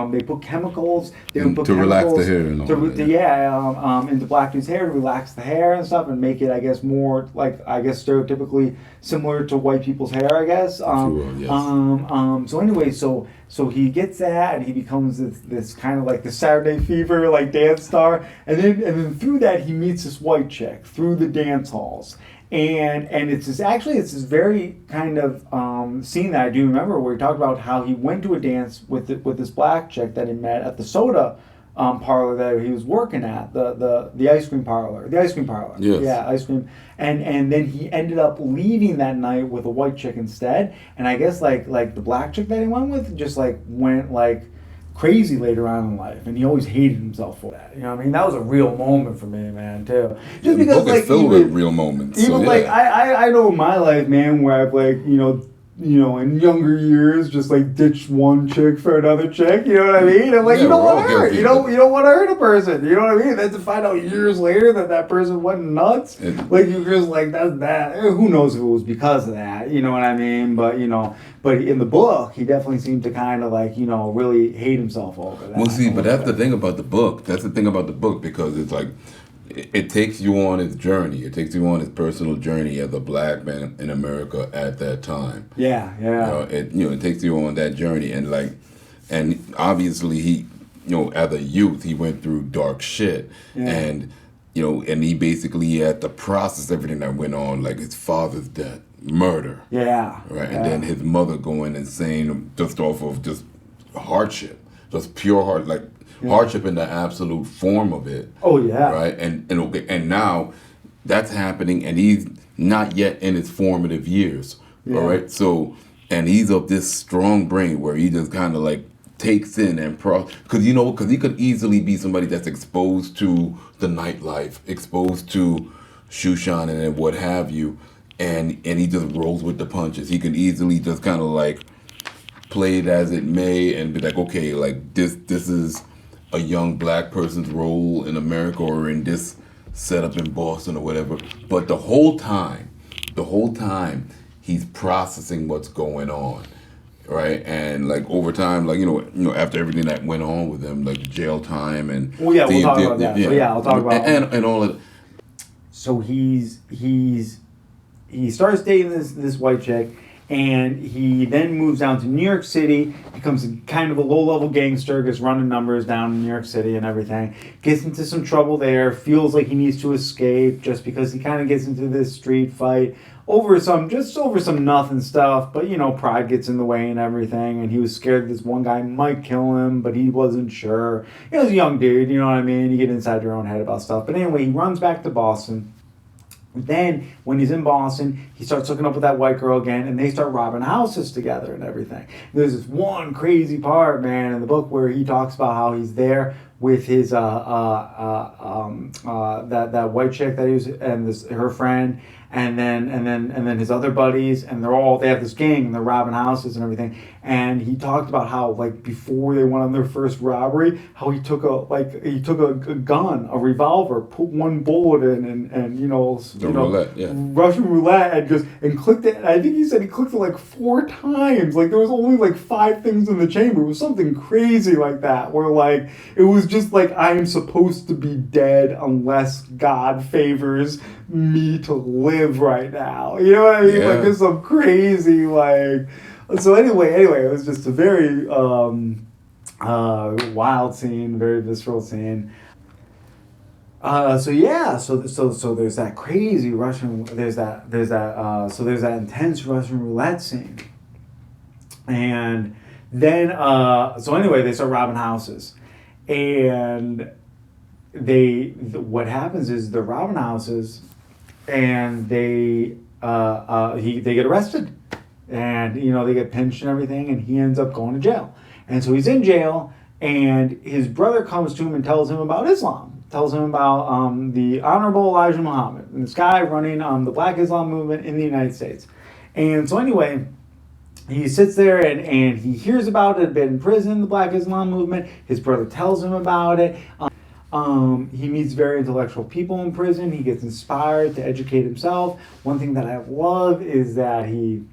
Speaker 1: they put chemicals
Speaker 3: to relax the hair and all
Speaker 1: into black dude's hair to relax the hair and stuff and make it, I guess, more like, I guess, stereotypically similar to white people's hair, I guess.
Speaker 3: Yes.
Speaker 1: So anyway, so he gets that, and he becomes this kind of like the Saturday Fever like dance star, and then through that he meets this white chick through the dance halls, and it's this very kind of scene that I do remember where he talked about how he went to a dance with this black chick that he met at the soda parlor that he was working at, the ice cream parlor.
Speaker 3: Yes.
Speaker 1: Yeah, ice cream. And then he ended up leaving that night with a white chick instead. And I guess like the black chick that he went with just like went like crazy later on in life, and he always hated himself for that. You know what I mean? That was a real moment for me, man, too. Just
Speaker 3: because the book is filled with real moments.
Speaker 1: Even so, like I know in my life, man, where I've like, in younger years, just like ditched one chick for another chick. You know what I mean? I'm like, you don't want to hurt. You don't want to hurt a person. You know what I mean? Then to find out years later that person went nuts, like you just like that's that. Who knows if it was because of that? You know what I mean? But but in the book, he definitely seemed to kind of like really hate himself over that.
Speaker 3: Well, see, but that's the thing about the book. That's the thing about the book, because it's like, it takes you on his journey. It takes you on his personal journey as a black man in America at that time.
Speaker 1: Yeah.
Speaker 3: It takes you on that journey, and obviously he, as a youth, he went through dark shit, and he basically had to process everything that went on, like his father's death, murder.
Speaker 1: Yeah.
Speaker 3: Right, and then his mother going insane just off of just hardship, just pure hardship in the absolute form of it.
Speaker 1: Oh yeah.
Speaker 3: Right, and now that's happening, and he's not yet in his formative years. Yeah. All right, so and he's of this strong brain where he just kind of like takes in and because he could easily be somebody that's exposed to the nightlife, exposed to shoe shining and what have you, and he just rolls with the punches. He can easily just kind of like play it as it may and be like, okay, like this is a young black person's role in America or in this setup in Boston or whatever. But the whole time, he's processing what's going on, right? And like over time, like after everything that went on with him, like jail time and
Speaker 1: we'll talk about that. Yeah, I'll talk about
Speaker 3: and all of.
Speaker 1: So he starts dating this white chick. And he then moves down to New York City, becomes kind of a low-level gangster, gets running numbers down in New York City and everything. Gets into some trouble there, feels like he needs to escape just because he kind of gets into this street fight over some nothing stuff. But, pride gets in the way and everything. And he was scared this one guy might kill him, but he wasn't sure. He was a young dude, you know what I mean? You get inside your own head about stuff. But anyway, he runs back to Boston. Then, when he's in Boston, he starts hooking up with that white girl again, and they start robbing houses together and everything. There's this one crazy part, man, in the book where he talks about how he's there with his that white chick that he was and her friend, and then his other buddies, and they have this gang and they're robbing houses and everything. And he talked about how, like, before they went on their first robbery, how he took a gun, a revolver, put one bullet in, and
Speaker 3: roulette, yeah.
Speaker 1: Russian roulette, and clicked it. I think he said he clicked it like 4 times. Like, there was only like 5 things in the chamber. It was something crazy like that, where like it was just like, I am supposed to be dead unless God favors me to live right now. You know what I mean?
Speaker 3: Yeah.
Speaker 1: Like, there's some crazy like. So anyway, it was just a very wild scene, very visceral scene. So there's that crazy Russian, there's that intense Russian roulette scene, and then so anyway, they start robbing houses, and what happens is they're robbing houses, and they get arrested. And, they get pinched and everything, and he ends up going to jail. And so he's in jail, and his brother comes to him and tells him about Islam, tells him about the Honorable Elijah Muhammad, and this guy running the Black Islam movement in the United States. And so anyway, he sits there and he hears about it, been in prison, the Black Islam movement. His brother tells him about it. He meets very intellectual people in prison. He gets inspired to educate himself. One thing that I love is that he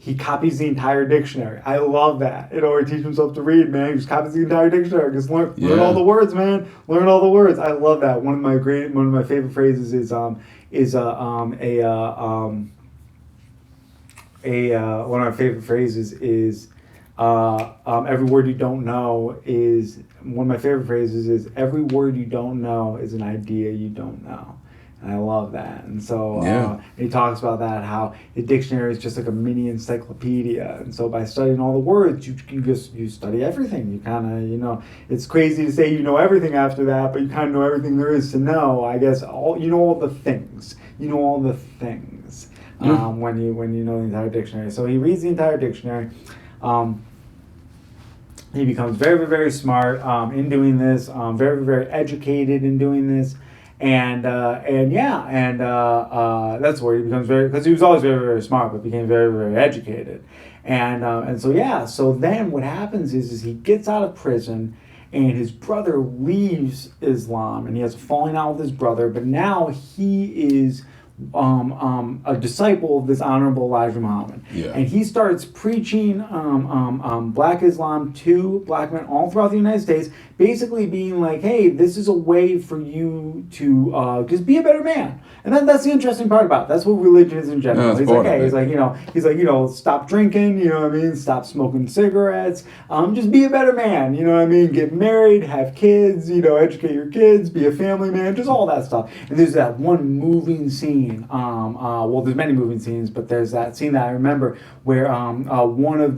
Speaker 1: he copies the entire dictionary. I love that. He teaches himself to read, man. He just copies the entire dictionary. Just learn all the words, man. Learn all the words. I love that. One of my favorite phrases is one of my favorite phrases is every word you don't know is one of my favorite phrases is every word you don't know is an idea you don't know. And I love that. And so he talks about that, how the dictionary is just like a mini encyclopedia. And so by studying all the words, you study everything. You kind of, it's crazy to say you know everything after that, but you kind of know everything there is to know. I guess all the things. You know all the things when you know the entire dictionary. So he reads the entire dictionary. He becomes very, very smart in doing this, very, very educated in doing this. And that's where he becomes because he was always very, very smart, but became very, very educated. So then what happens is he gets out of prison, and his brother leaves Islam, and he has a falling out with his brother, but now he is a disciple of this Honorable Elijah Muhammad.
Speaker 3: Yeah.
Speaker 1: And he starts preaching Black Islam to black men all throughout the United States, basically being like, hey, this is a way for you to just be a better man. And that's the interesting part about it. That's what religion is in general. He's like, stop drinking, you know what I mean? Stop smoking cigarettes. Just be a better man, you know what I mean? Get married, have kids, educate your kids, be a family man, just all that stuff. And there's that one moving scene. There's many moving scenes, but there's that scene that I remember where one of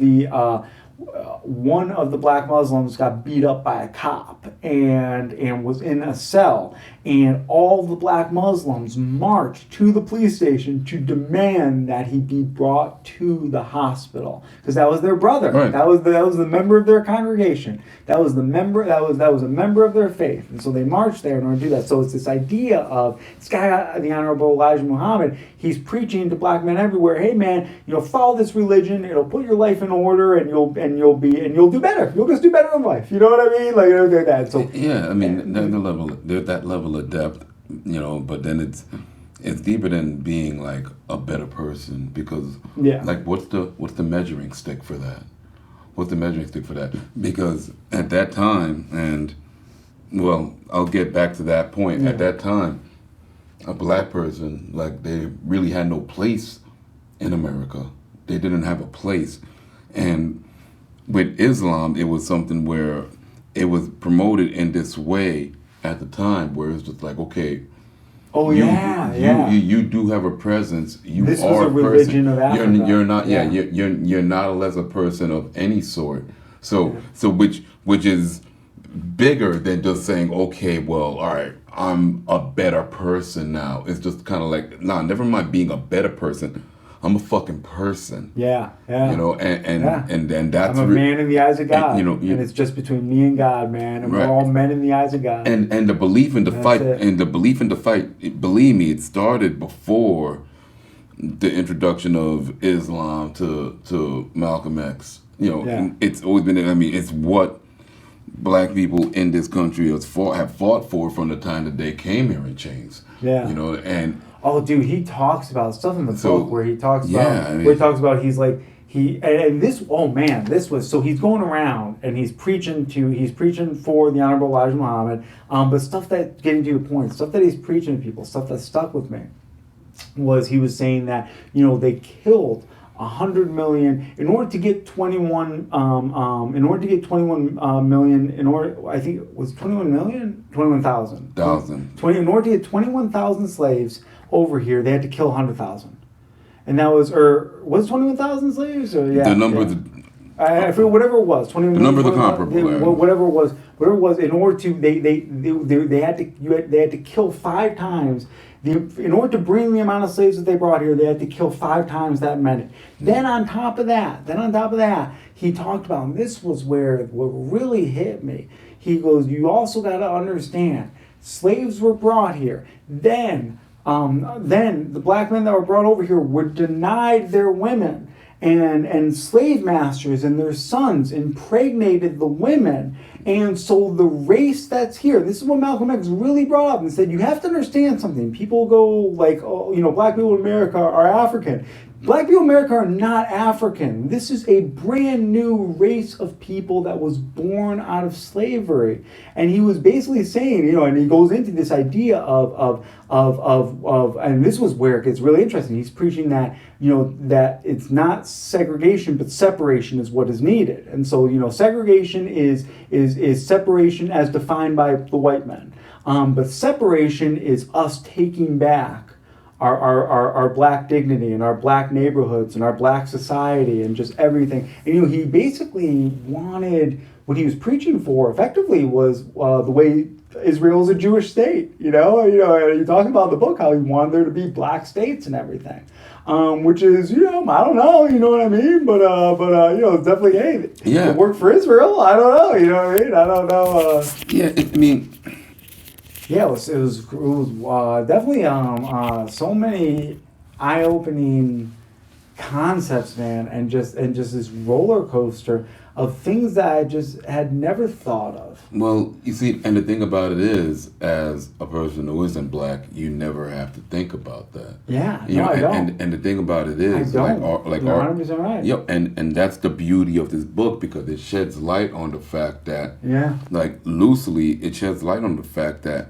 Speaker 1: the black Muslims got beat up by a cop and was in a cell, and all the black Muslims marched to the police station to demand that he be brought to the hospital, because that was their brother.
Speaker 3: Right.
Speaker 1: That was the member of their congregation. That was a member of their faith, and so they marched there in order to do that. So it's this idea of this guy, the Honorable Elijah Muhammad. He's preaching to black men everywhere. Hey man, follow this religion. It'll put your life in order, and you'll do better. You'll just do better in life. You know what I mean? Like that. So
Speaker 3: yeah, I mean, there's that level of depth, but then it's deeper than being like a better person, because like what's the measuring stick for that? What's the measuring stick for that? Because at that time, and well, I'll get back to that point. Yeah. At that time, a black person, like, they really had no place in America. They didn't have a place. And with Islam, it was something where it was promoted in this way at the time, where it's just like, okay, you do have a presence.
Speaker 1: This was a religion of Africa.
Speaker 3: You're not. Yeah. You're not a lesser person of any sort. So which is bigger than just saying, okay, well, all right, I'm a better person now. It's just kind of like, nah, never mind being a better person. I'm a fucking person.
Speaker 1: Yeah, yeah.
Speaker 3: You know, and then that's
Speaker 1: I'm a man in the eyes of God.
Speaker 3: And,
Speaker 1: and it's just between me and God, man. And
Speaker 3: right.
Speaker 1: we're all men in the eyes of God.
Speaker 3: And the belief in the fight, and the belief in the fight, believe me, it started before the introduction of Islam to Malcolm X. You know, it's always been, I mean, it's what black people in this country have fought for from the time that they came here in chains.
Speaker 1: Yeah.
Speaker 3: You know, and...
Speaker 1: Oh, dude, he talks about stuff in the book where he talks about,
Speaker 3: I mean,
Speaker 1: where he talks about, he's like, and this, oh man, this was, so he's going around and he's preaching for the Honorable Elijah Muhammad, but stuff that, getting to the point, stuff that he's preaching to people, stuff that stuck with me, was he was saying that, you know, they killed 100 million in order to get 21 million, I think it was 21 million, 21,000. In order to get 21,000 slaves over here, they had to kill 100,000. And that was, or was it 21,000 slaves? Or
Speaker 3: the number,
Speaker 1: I forget, whatever it was, 20 million.
Speaker 3: The number of the comparable.
Speaker 1: Whatever it was, in order to, they had to kill 5 times. In order to bring the amount of slaves that they brought here, they had to kill 5 times that many. Then on top of that, he talked about, and this was where what really hit me. He goes, you also got to understand, slaves were brought here. Then the black men that were brought over here were denied their women. And slave masters and their sons impregnated the women. And so the race that's here, this is what Malcolm X really brought up and said, you have to understand something. People go like, oh, you know, black people in America are African. Black people in America are not African. This is a brand new race of people that was born out of slavery. And he was basically saying, you know, and he goes into this idea of and this was where it gets really interesting. He's preaching that, you know, that it's not segregation, but separation is what is needed. And so, you know, segregation is separation as defined by the white men. But separation is us taking back our black dignity and our black neighborhoods and our black society and just everything. And, you know, he basically wanted, what he was preaching for effectively was the way Israel is a Jewish state, you know, you talk about the book, how he wanted there to be black states and everything. Which is, you know, I don't know, you know what I mean? But you know, it's definitely, hey, it worked for Israel. I don't know, you know what I mean? I don't know. Yeah, it was definitely so many eye-opening concepts, man, and just this roller coaster of things that I just had never thought of.
Speaker 3: Well, you see, and the thing about it is, as a person who isn't black, you never have to think about that.
Speaker 1: Yeah,
Speaker 3: you know,
Speaker 1: I don't.
Speaker 3: And the thing about it is,
Speaker 1: I don't.
Speaker 3: like
Speaker 1: You're 100% right.
Speaker 3: Yep, and that's the beauty of this book, because it sheds light on the fact that, like loosely, it sheds light on the fact that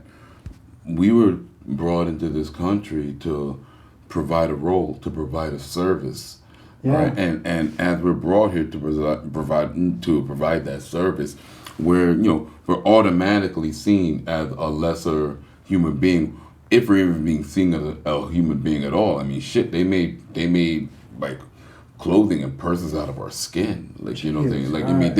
Speaker 3: we were brought into this country to provide a role, to provide a service. Right? And as we're brought here to provide that service, we're automatically seen as a lesser human being, if we're even being seen as a human being at all. I mean, shit, they made like clothing and purses out of our skin, like, you know what I'm saying? Like, I mean,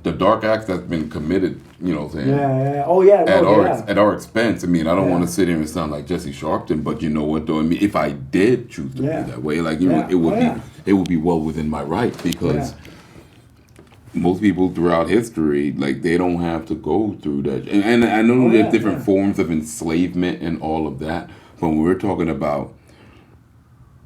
Speaker 3: the dark acts that's been committed, you know what I'm saying? At our expense. I mean, I don't want to sit here and sound like Jesse Sharpton, but you know what though? I mean, if I did choose to be that way, like, you know, it would be well within my right, because most people throughout history, like, they don't have to go through that. And I know there's different forms of enslavement and all of that, but when we're talking about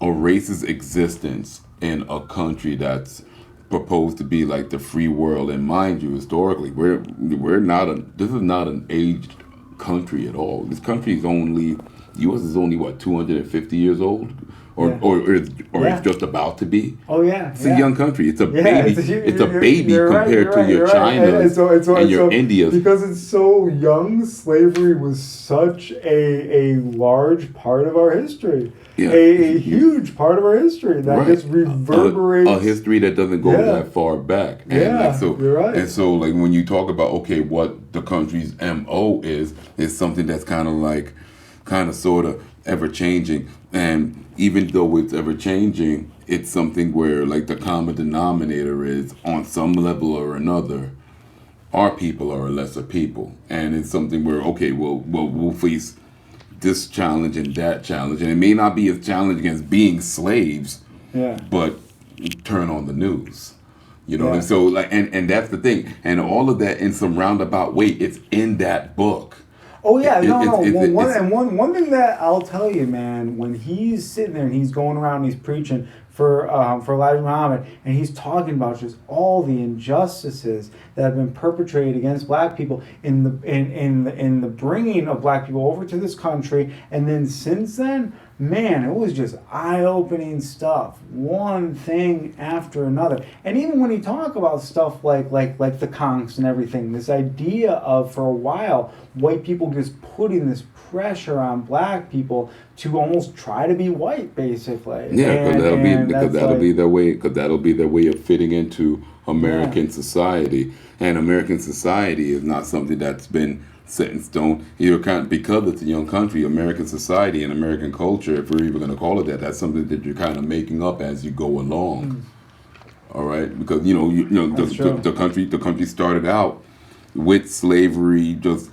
Speaker 3: a race's existence in a country that's proposed to be like the free world, and mind you, historically, this is not an aged country at all. This country is only, U.S. is only what, 250 years old, or it's just about to be.
Speaker 1: Oh yeah,
Speaker 3: it's a young country. It's a baby. It's a baby compared to your China and your Indias.
Speaker 1: Because it's so young, slavery was such a large part of our history. Yeah. A huge part of our history that just reverberates.
Speaker 3: A history that doesn't go that far back. And
Speaker 1: you're right.
Speaker 3: And so, like, when you talk about, okay, what the country's MO is something that's kind of sort of ever changing. And even though it's ever changing, it's something where, like, the common denominator is, on some level or another, our people are a lesser people. And it's something where, okay, we'll face this challenge and that challenge, and it may not be a challenge against being slaves, but turn on the news. You know, and so like, and that's the thing, and all of that in some roundabout way, it's in that book.
Speaker 1: Oh yeah, one thing that I'll tell you, man, when he's sitting there and he's going around and he's preaching for Elijah Muhammad, and he's talking about just all the injustices that have been perpetrated against black people in the bringing of black people over to this country, and then since then, man, it was just eye-opening stuff, one thing after another. And even when he talk about stuff like the conks and everything, this idea of, for a while, white people just putting this pressure on black people to almost try to be white, basically.
Speaker 3: Yeah, because that'll be their way. Because that'll be their way of fitting into American society, and American society is not something that's been set in stone. Because it's a young country, American society and American culture, if we're even going to call it that, that's something that you're kind of making up as you go along. All right, because the country started out with slavery, just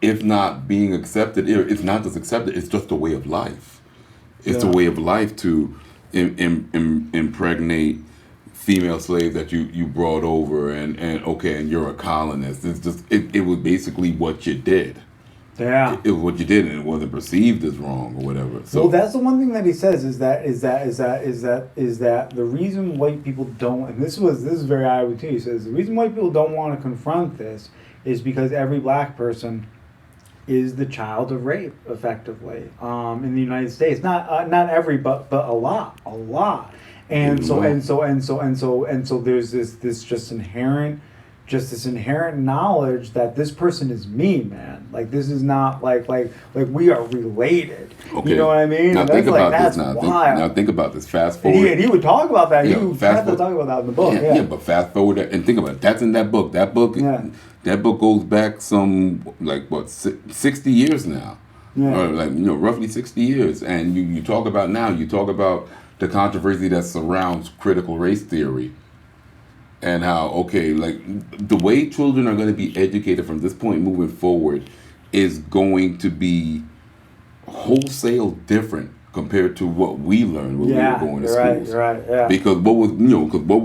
Speaker 3: if not being accepted, it's not just accepted, it's just a way of life. It's a way of life to impregnate female slaves that you brought over and you're a colonist. It's just it was basically what you did.
Speaker 1: Yeah.
Speaker 3: It was what you did, and it wasn't perceived as wrong or whatever. So
Speaker 1: well, that's the one thing that he says is that the reason white people don't, and this is very eye-opening too. He says the reason white people don't want to confront this is because every black person is the child of rape, effectively, in the United States. Not every, but a lot. And so there's this just inherent knowledge that this person is me, man. Like, this is not like we are related.
Speaker 3: Okay.
Speaker 1: You know what I mean?
Speaker 3: Now think about
Speaker 1: that's
Speaker 3: this.
Speaker 1: wild.
Speaker 3: Now think about this. Fast forward.
Speaker 1: And he would talk about that.
Speaker 3: Yeah,
Speaker 1: He would have to talk about that in the book.
Speaker 3: Yeah, but fast forward and think about it. That's in that book. That book goes back some 60 years now.
Speaker 1: Yeah.
Speaker 3: Or roughly 60 years. And you talk about the controversy that surrounds critical race theory, and how the way children are going to be educated from this point moving forward is going to be wholesale different compared to what we learned when we were going to schools.
Speaker 1: Right, yeah.
Speaker 3: Because what was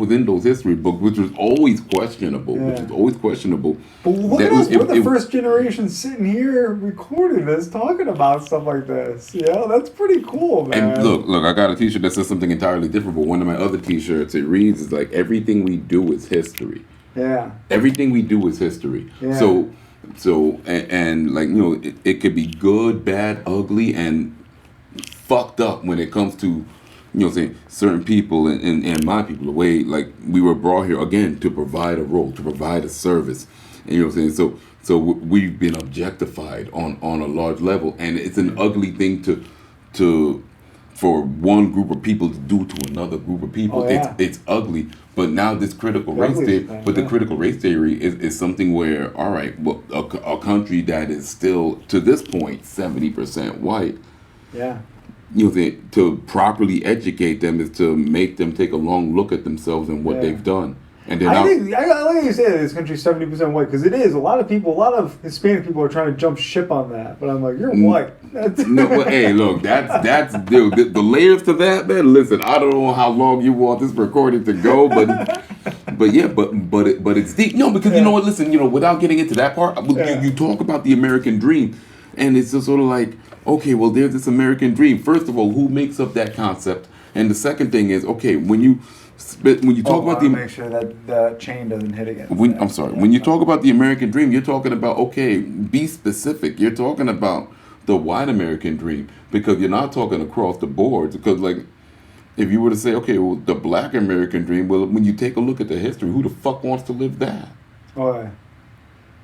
Speaker 3: in those history books, which was always questionable,
Speaker 1: But look at us, we're the first generation sitting here recording this, talking about stuff like this. Yeah, that's pretty cool, man.
Speaker 3: And look, I got a t-shirt that says something entirely different, but one of my other t-shirts, it reads, is like, everything we do is history.
Speaker 1: Yeah.
Speaker 3: Everything we do is history.
Speaker 1: Yeah.
Speaker 3: So it could be good, bad, ugly, and fucked up when it comes to certain people and my people, the way we were brought here again to provide a role, to provide a service, and so we've been objectified on a large level, and it's an ugly thing for one group of people to do to another group of people. It's ugly. But now this critical race theory, the critical race theory is something where, all right, well, a country that is still to this point 70% white.
Speaker 1: Yeah.
Speaker 3: To properly educate them is to make them take a long look at themselves and what they've done. And then
Speaker 1: I like you say that this country's 70% white, because it is. A lot of Hispanic people are trying to jump ship on that, but I'm like, you're white.
Speaker 3: No, but hey, look, that's the layers to that, man. Listen, I don't know how long you want this recording to go, but it's deep. No, because you know what? Listen, without getting into that part, you talk about the American dream, and it's just sort of like, okay, well, there's this American dream. First of all, who makes up that concept? And the second thing is, okay, when you talk about
Speaker 1: make sure that the chain doesn't hit against.
Speaker 3: When you talk about the American dream, you're talking about, okay, be specific. You're talking about the white American dream, because you're not talking across the board. Because if you were to say, okay, well, the black American dream, well, when you take a look at the history, who the fuck wants to live that?
Speaker 1: Oh.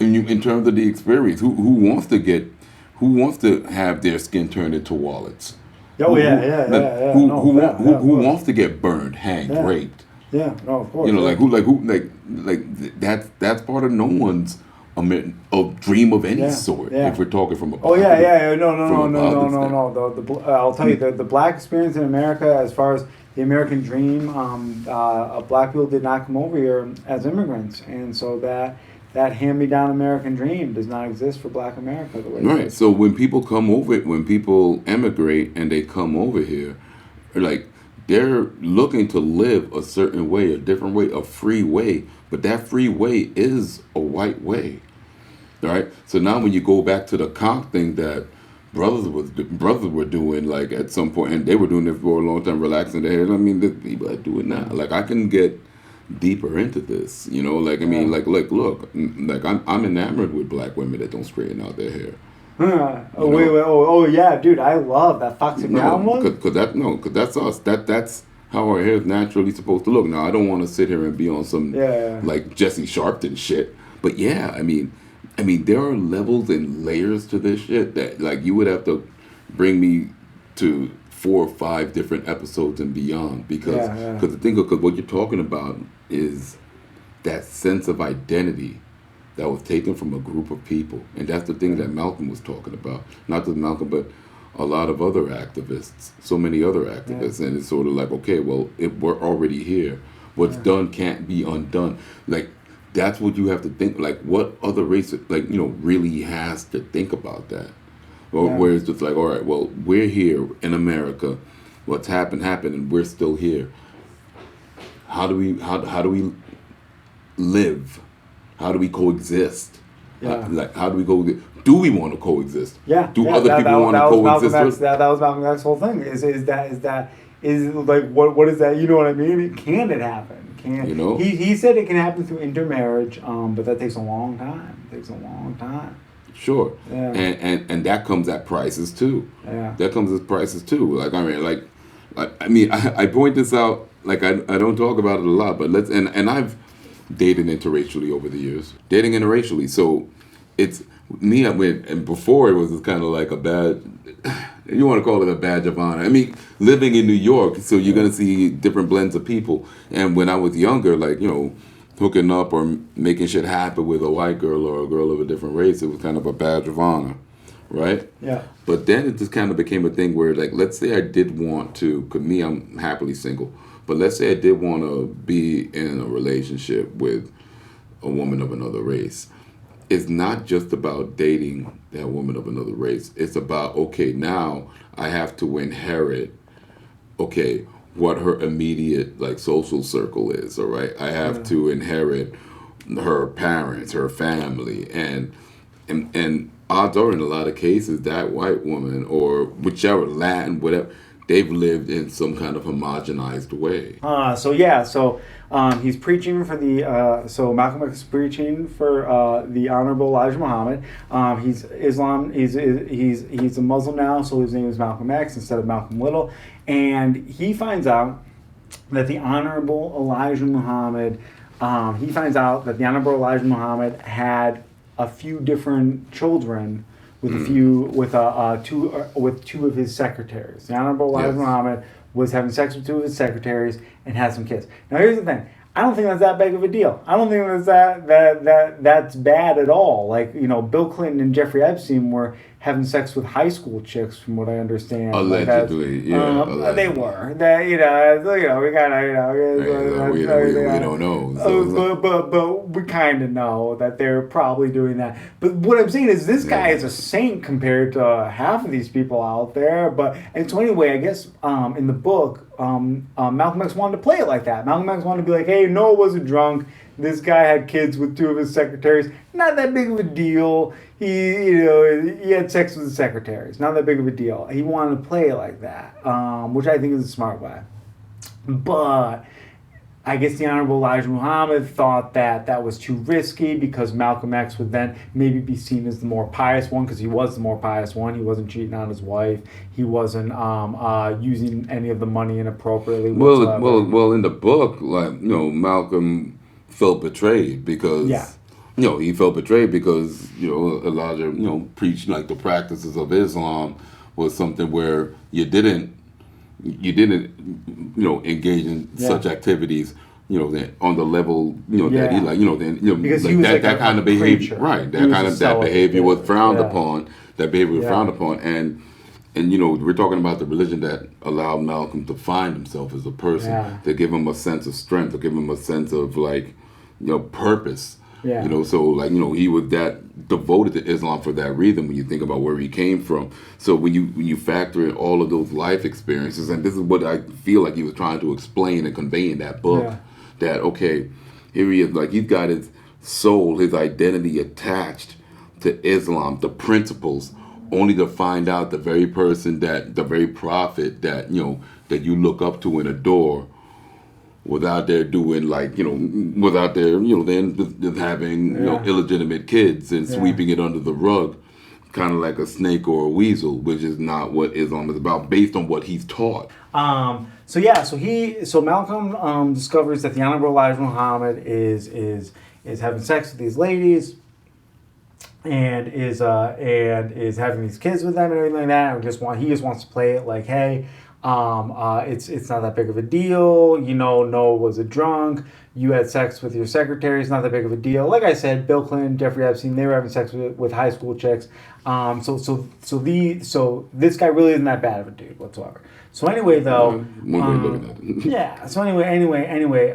Speaker 3: In terms of the experience, who wants to have their skin turned into wallets?
Speaker 1: Oh,
Speaker 3: Who wants to get burned, hanged, raped?
Speaker 1: Yeah, no, of course.
Speaker 3: That's part of no one's a dream of any sort.
Speaker 1: Yeah.
Speaker 3: If we're talking from a
Speaker 1: no. I'll tell you, the black experience in America, as far as the American dream, black people did not come over here as immigrants, and so that hand-me-down American dream does not exist for black America the way it is.
Speaker 3: So when people emigrate and they come over here, they're looking to live a certain way, a different way, a free way, but that free way is a white way. All right. So now when you go back to the conch thing that brothers were doing, like at some point, and they were doing it for a long time, relaxing their hair. I mean, the people that do it now. Like I can get deeper into this, you know. Like I mean, like look, like I'm enamored with black women that don't straighten out their hair.
Speaker 1: Oh yeah, dude, I love that Foxy Brown one.
Speaker 3: Because that's us. That's how our hair is naturally supposed to look. Now I don't want to sit here and be on some like Jesse Sharpton shit, but yeah, I mean, there are levels and layers to this shit that, like, you would have to bring me to 4 or 5 different episodes and beyond because what you're talking about is that sense of identity that was taken from a group of people, and that's the thing that Malcolm was talking about. Not just Malcolm, but a lot of other activists, so many other activists, and it's sort of like, okay, well, if we're already here, what's done can't be undone. Like, that's what you have to think. Like, what other race, like, you know, really has to think about that? Or where it's just like, all right, well, we're here in America. What's happened, and we're still here. How do we live? How do we coexist? How do we go? Do we want to coexist? Do other people want to coexist?
Speaker 1: That was Malcolm X's whole thing. Is like what is that? You know what I mean? Can it happen? You know, he said it can happen through intermarriage, but that takes a long time.
Speaker 3: Sure, and that comes at prices too. That comes at prices too. Like I point this out. Like I don't talk about it a lot, but and I've dated interracially over the years. Dating interracially, so it's me. And before it was kind of like a bad. You want to call it a badge of honor. I mean, living in New York, so you're going to see different blends of people. And when I was younger, like, you know, hooking up or making shit happen with a white girl or a girl of a different race, it was kind of a badge of honor, right?
Speaker 1: Yeah.
Speaker 3: But then it just kind of became a thing where, like, let's say I did want to, because me, I'm happily single, but let's say I did want to be in a relationship with a woman of another race. It's not just about dating that woman of another race. It's about, okay, now I have to inherit, okay, what her immediate, like, social circle is, all right? I have to inherit her parents, her family, and odds are in a lot of cases that white woman or whichever Latin, whatever, they've lived in some kind of homogenized way.
Speaker 1: So he's preaching for the. So Malcolm X is preaching for the Honorable Elijah Muhammad. He's Islam. He's a Muslim now, so his name is Malcolm X instead of Malcolm Little. And he finds out that the Honorable Elijah Muhammad. Had a few different children with two of his secretaries. The Honorable Elijah Muhammad was having sex with 2 of his secretaries and had some kids. Now here's the thing. I don't think that's that big of a deal. I don't think that's bad at all. Like, you know, Bill Clinton and Jeffrey Epstein were having sex with high school chicks, from what I understand.
Speaker 3: Allegedly, allegedly.
Speaker 1: They were. We
Speaker 3: don't know.
Speaker 1: But we kind of know that they're probably doing that. But what I'm saying is this guy is a saint compared to half of these people out there. And so anyway, I guess in the book, Malcolm X wanted to play it like that. Malcolm X wanted to be like, hey, Noah wasn't drunk. This guy had kids with 2 of his secretaries. Not that big of a deal. He had sex with his secretaries. Not that big of a deal. He wanted to play it like that, which I think is a smart way. But I guess the Honorable Elijah Muhammad thought that was too risky because Malcolm X would then maybe be seen as the more pious one, because he was the more pious one. He wasn't cheating on his wife. He wasn't using any of the money inappropriately.
Speaker 3: Well, in the book, like, you know, Malcolm felt betrayed because he felt betrayed because, you know, Elijah, you know, preached like the practices of Islam was something where you didn't engage in such activities, you know, that on the level, you know, that he like, you know, then, you know,
Speaker 1: because
Speaker 3: like that kind of behavior,
Speaker 1: preacher.
Speaker 3: Right? That behavior was frowned upon. That behavior was frowned upon, and you know, we're talking about the religion that allowed Malcolm to find himself as a person, to give him a sense of strength, to give him a sense of, like, you know, purpose.
Speaker 1: Yeah.
Speaker 3: You know, so like, you know, he was that devoted to Islam for that reason when you think about where he came from. So when you factor in all of those life experiences, and this is what I feel like he was trying to explain and convey in that book,
Speaker 1: Yeah.
Speaker 3: that okay, here he is, like he's got his soul, his identity attached to Islam, the principles, only to find out the very prophet that, you know, that you look up to and adore was out there doing, like, you know, was out there, you know, then just having, you know, illegitimate kids and sweeping it under the rug, kind of like a snake or a weasel, which is not what Islam is about, based on what he's taught.
Speaker 1: So Malcolm discovers that the Honorable Elijah Muhammad is having sex with these ladies, and is having these kids with them and everything like that. And he just wants to play it like, hey, it's not that big of a deal. You know, Noah was a drunk. You had sex with your secretary. It's not that big of a deal. Like I said, Bill Clinton, Jeffrey Epstein, they were having sex with high school chicks. So this guy really isn't that bad of a dude whatsoever. So anyway, though,
Speaker 3: One way of looking at it.
Speaker 1: yeah. So anyway,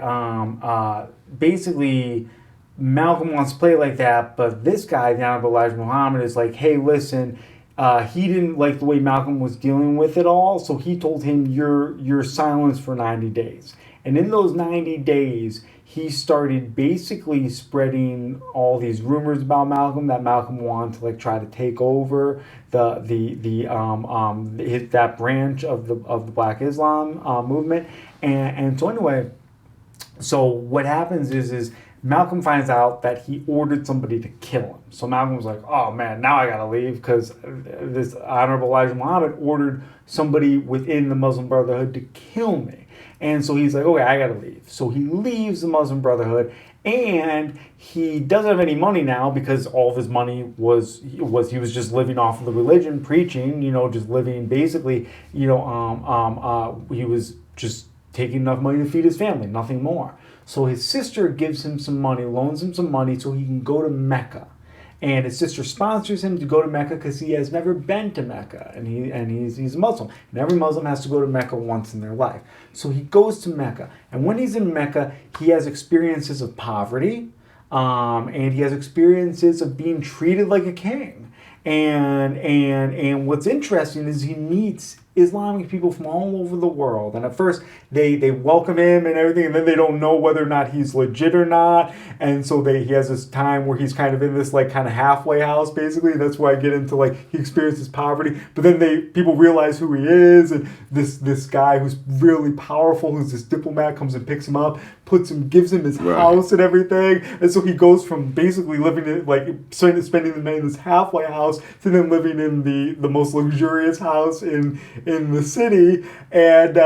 Speaker 1: basically, Malcolm wants to play like that, but this guy, the Honorable Elijah Muhammad, is like, hey, listen, he didn't like the way Malcolm was dealing with it all, so he told him, you're silenced for 90 days. And in those 90 days, he started basically spreading all these rumors about Malcolm, that Malcolm wanted to like try to take over that branch of the Black Islam movement. And so anyway, so what happens is Malcolm finds out that he ordered somebody to kill him. So Malcolm was like, oh man, now I gotta leave because this Honorable Elijah Muhammad ordered somebody within the Muslim Brotherhood to kill me. And so he's like, okay, I gotta leave. So he leaves the Muslim Brotherhood, and he doesn't have any money now because all of his money he was just living off of the religion, preaching, you know, just living basically, you know, he was just taking enough money to feed his family, nothing more. So his sister gives him some money, loans him some money so he can go to Mecca. And his sister sponsors him to go to Mecca because he has never been to Mecca, and he's a Muslim. And every Muslim has to go to Mecca once in their life. So he goes to Mecca, and when he's in Mecca, he has experiences of poverty, and he has experiences of being treated like a king. And what's interesting is he meets Islamic people from all over the world, and at first they welcome him and everything, and then they don't know whether or not he's legit or not, and so he has this time where he's kind of in this like kind of halfway house basically. That's why I get into like he experiences poverty, but then people realize who he is, and this guy who's really powerful, who's this diplomat, comes and picks him up, gives him his house and everything, and so he goes from basically living in like spending the night in this halfway house to then living in the most luxurious house in the city, and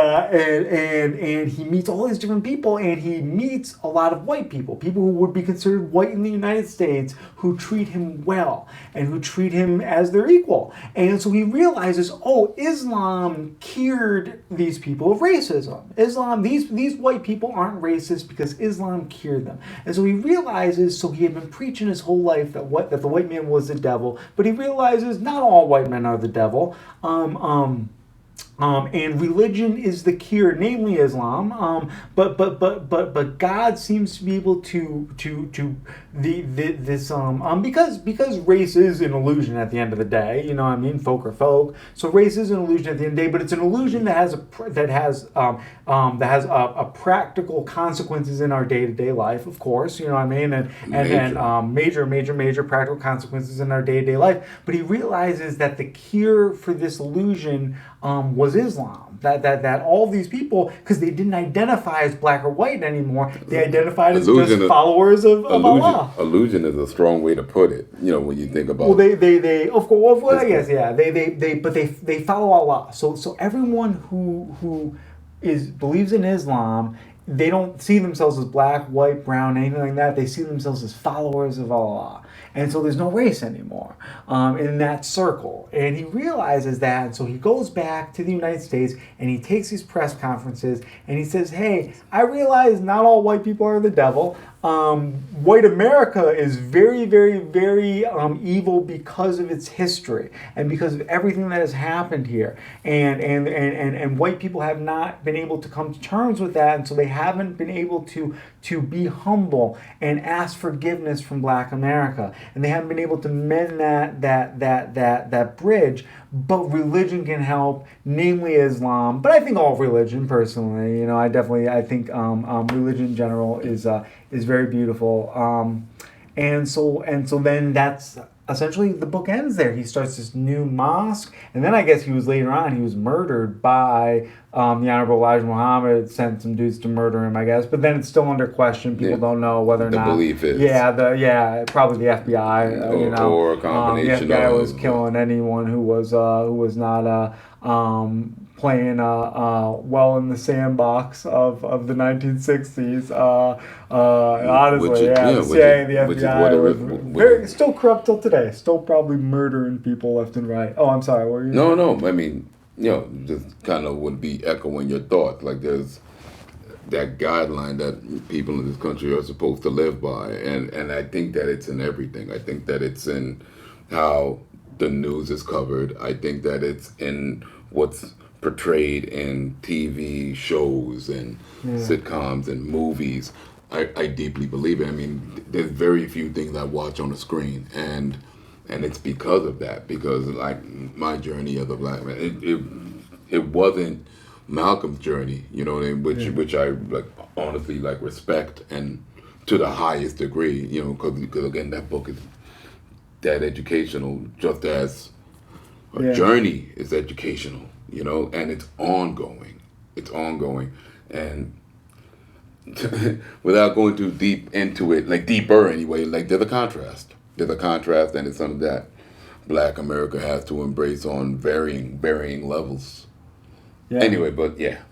Speaker 1: he meets all these different people, and he meets a lot of white people who would be considered white in the United States, who treat him well and who treat him as their equal. And so he realizes, oh, Islam cured these people of racism. These white people aren't racist because Islam cured them. And so he realizes, so he had been preaching his whole life that the white man was the devil, but he realizes not all white men are the devil. And religion is the cure, namely Islam. But God seems to be able because race is an illusion at the end of the day. You know what I mean? Folk are folk. So race is an illusion at the end of the day, but it's an illusion that has practical consequences in our day-to-day life, of course. You know what I mean? And major practical consequences in our day-to-day life. But he realizes that the cure for this illusion was Islam. That all these people, because they didn't identify as black or white anymore, they identified as just followers of Allah.
Speaker 3: Illusion is a strong way to put it. You know, when you think about.
Speaker 1: Well, they of course. Well, I guess yeah. They follow Allah. So everyone who believes in Islam, they don't see themselves as black, white, brown, anything like that. They see themselves as followers of Allah. And so there's no race anymore in that circle. And he realizes that, and so he goes back to the United States and he takes these press conferences and he says, hey, I realize not all white people are the devil. White America is very, very, very evil because of its history and because of everything that has happened here. And white people have not been able to come to terms with that, and so they haven't been able to be humble and ask forgiveness from Black America. And they haven't been able to mend that bridge. But religion can help, namely Islam. But I think all religion, personally, I think religion in general is very beautiful. And so then that's essentially the book ends there. He starts this new mosque, and then I guess he was murdered by the Honorable Elijah Muhammad. Sent some dudes to murder him, I guess. But then it's still under question. People don't know whether or not
Speaker 3: the belief is
Speaker 1: probably the FBI
Speaker 3: or a combination.
Speaker 1: The FBI was killing anyone who was not playing well in the sandbox of the 1960s. Honestly, the CIA and the FBI was still corrupt till today. Still probably murdering people left and right. Oh, I'm sorry. What were you saying?
Speaker 3: No. I mean, just kind of would be echoing your thoughts. Like there's that guideline that people in this country are supposed to live by, and I think that it's in everything. I think that it's in how the news is covered. I think that it's in what's portrayed in TV shows and sitcoms and movies. I deeply believe it. I mean, there's very few things I watch on the screen, and it's because of that. Because like my journey as a Black man, it wasn't Malcolm's journey, you know what I mean? Which I like honestly like respect and to the highest degree, because again that book is that educational, just as a journey is educational, and it's ongoing. It's ongoing. And without going too deep into it, like deeper anyway, like there's a contrast. There's a contrast, and it's something that Black America has to embrace on varying levels. Yeah. Anyway, but yeah.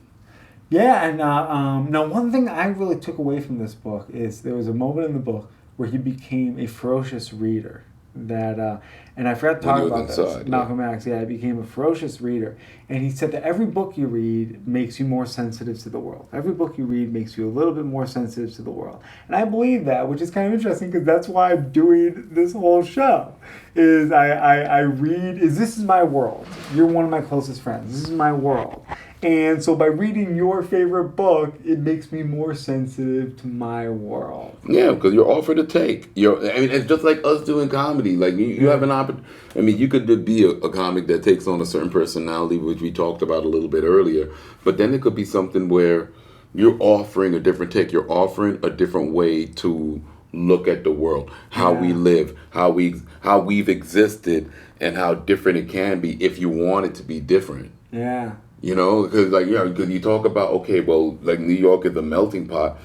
Speaker 1: Yeah, and now one thing I really took away from this book is there was a moment in the book where he became a ferocious reader. And I forgot to talk about this. Malcolm X, he became a ferocious reader. And he said that every book you read makes you more sensitive to the world. Every book you read makes you a little bit more sensitive to the world. And I believe that, which is kind of interesting because that's why I'm doing this whole show. Is I read, this is my world. You're one of my closest friends. This is my world. And so by reading your favorite book, it makes me more sensitive to my world.
Speaker 3: Yeah, because you're offered to take. It's just like us doing comedy. Like you have an opportunity. I mean, you could be a comic that takes on a certain personality, which we talked about a little bit earlier. But then it could be something where you're offering a different take. You're offering a different way to look at the world, how we live, how we've existed, and how different it can be if you want it to be different.
Speaker 1: Yeah.
Speaker 3: Because because you talk about, okay, well, like New York is a melting pot,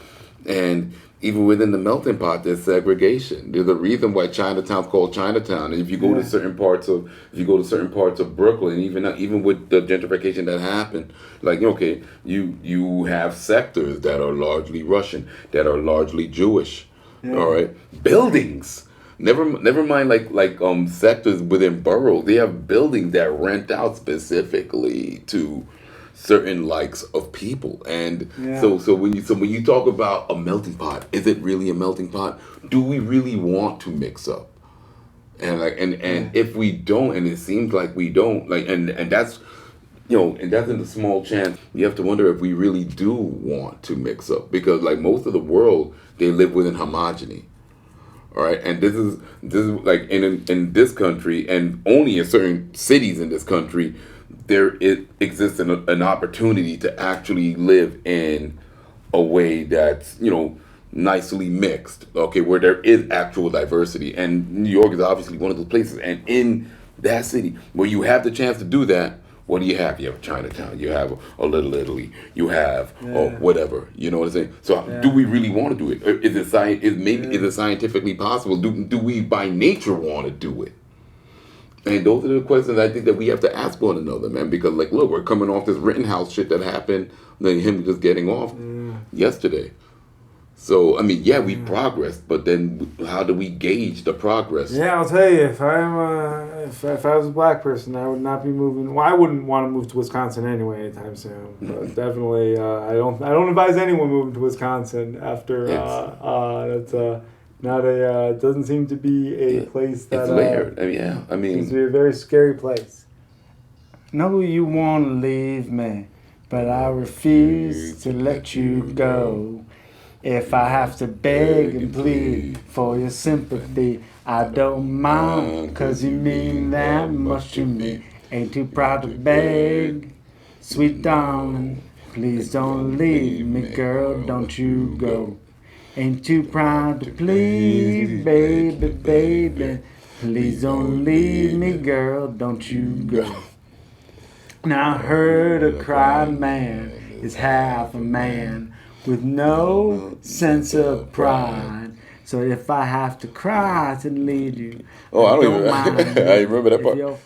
Speaker 3: and even within the melting pot, there's segregation. There's a reason why Chinatown's called Chinatown. And if you go to certain parts of Brooklyn, even with the gentrification that happened, like okay, you have sectors that are largely Russian, that are largely Jewish. Yeah. All right, buildings. Never mind like sectors within boroughs. They have buildings that rent out specifically to certain likes of people. And so when you talk about a melting pot, is it really a melting pot? Do we really want to mix up? And if we don't, and it seems like we don't, and that's and that's in the small chance, you have to wonder if we really do want to mix up, because like most of the world, they live within homogeny. All right, and this is like in this country, and only in certain cities in this country, it exists an opportunity to actually live in a way that's nicely mixed. Okay, where there is actual diversity, and New York is obviously one of those places. And in that city where you have the chance to do that, what do you have? You have Chinatown. You have a Little Italy. You have whatever. You know what I'm saying? So do we really want to do it? Is it scientifically possible? Do we by nature want to do it? And those are the questions I think that we have to ask one another, man. Because like, look, we're coming off this Rittenhouse shit that happened, then him just getting off yesterday. So I mean, yeah, we progressed, but then how do we gauge the progress?
Speaker 1: Yeah, I'll tell you, if I was a black person, I would not be moving. Well, I wouldn't want to move to Wisconsin anyway anytime soon. But definitely, I don't advise anyone moving to Wisconsin after that's not a doesn't seem to be a place that
Speaker 3: It's layered. I mean,
Speaker 1: seems to be a very scary place. Know you want to leave me, but I refuse to let you go. If I have to beg and plead for your sympathy, I don't mind, 'cause you mean that much to me. Ain't too proud to beg, sweet darling, please don't leave me, girl, don't you go. Ain't too proud to plead, baby, baby, please don't leave me, girl, don't you go. Now I heard a crying man is half a man, with no sense of pride. So if I have to cry to lead you,
Speaker 3: I don't even.
Speaker 1: mind
Speaker 3: I remember that part.
Speaker 1: if your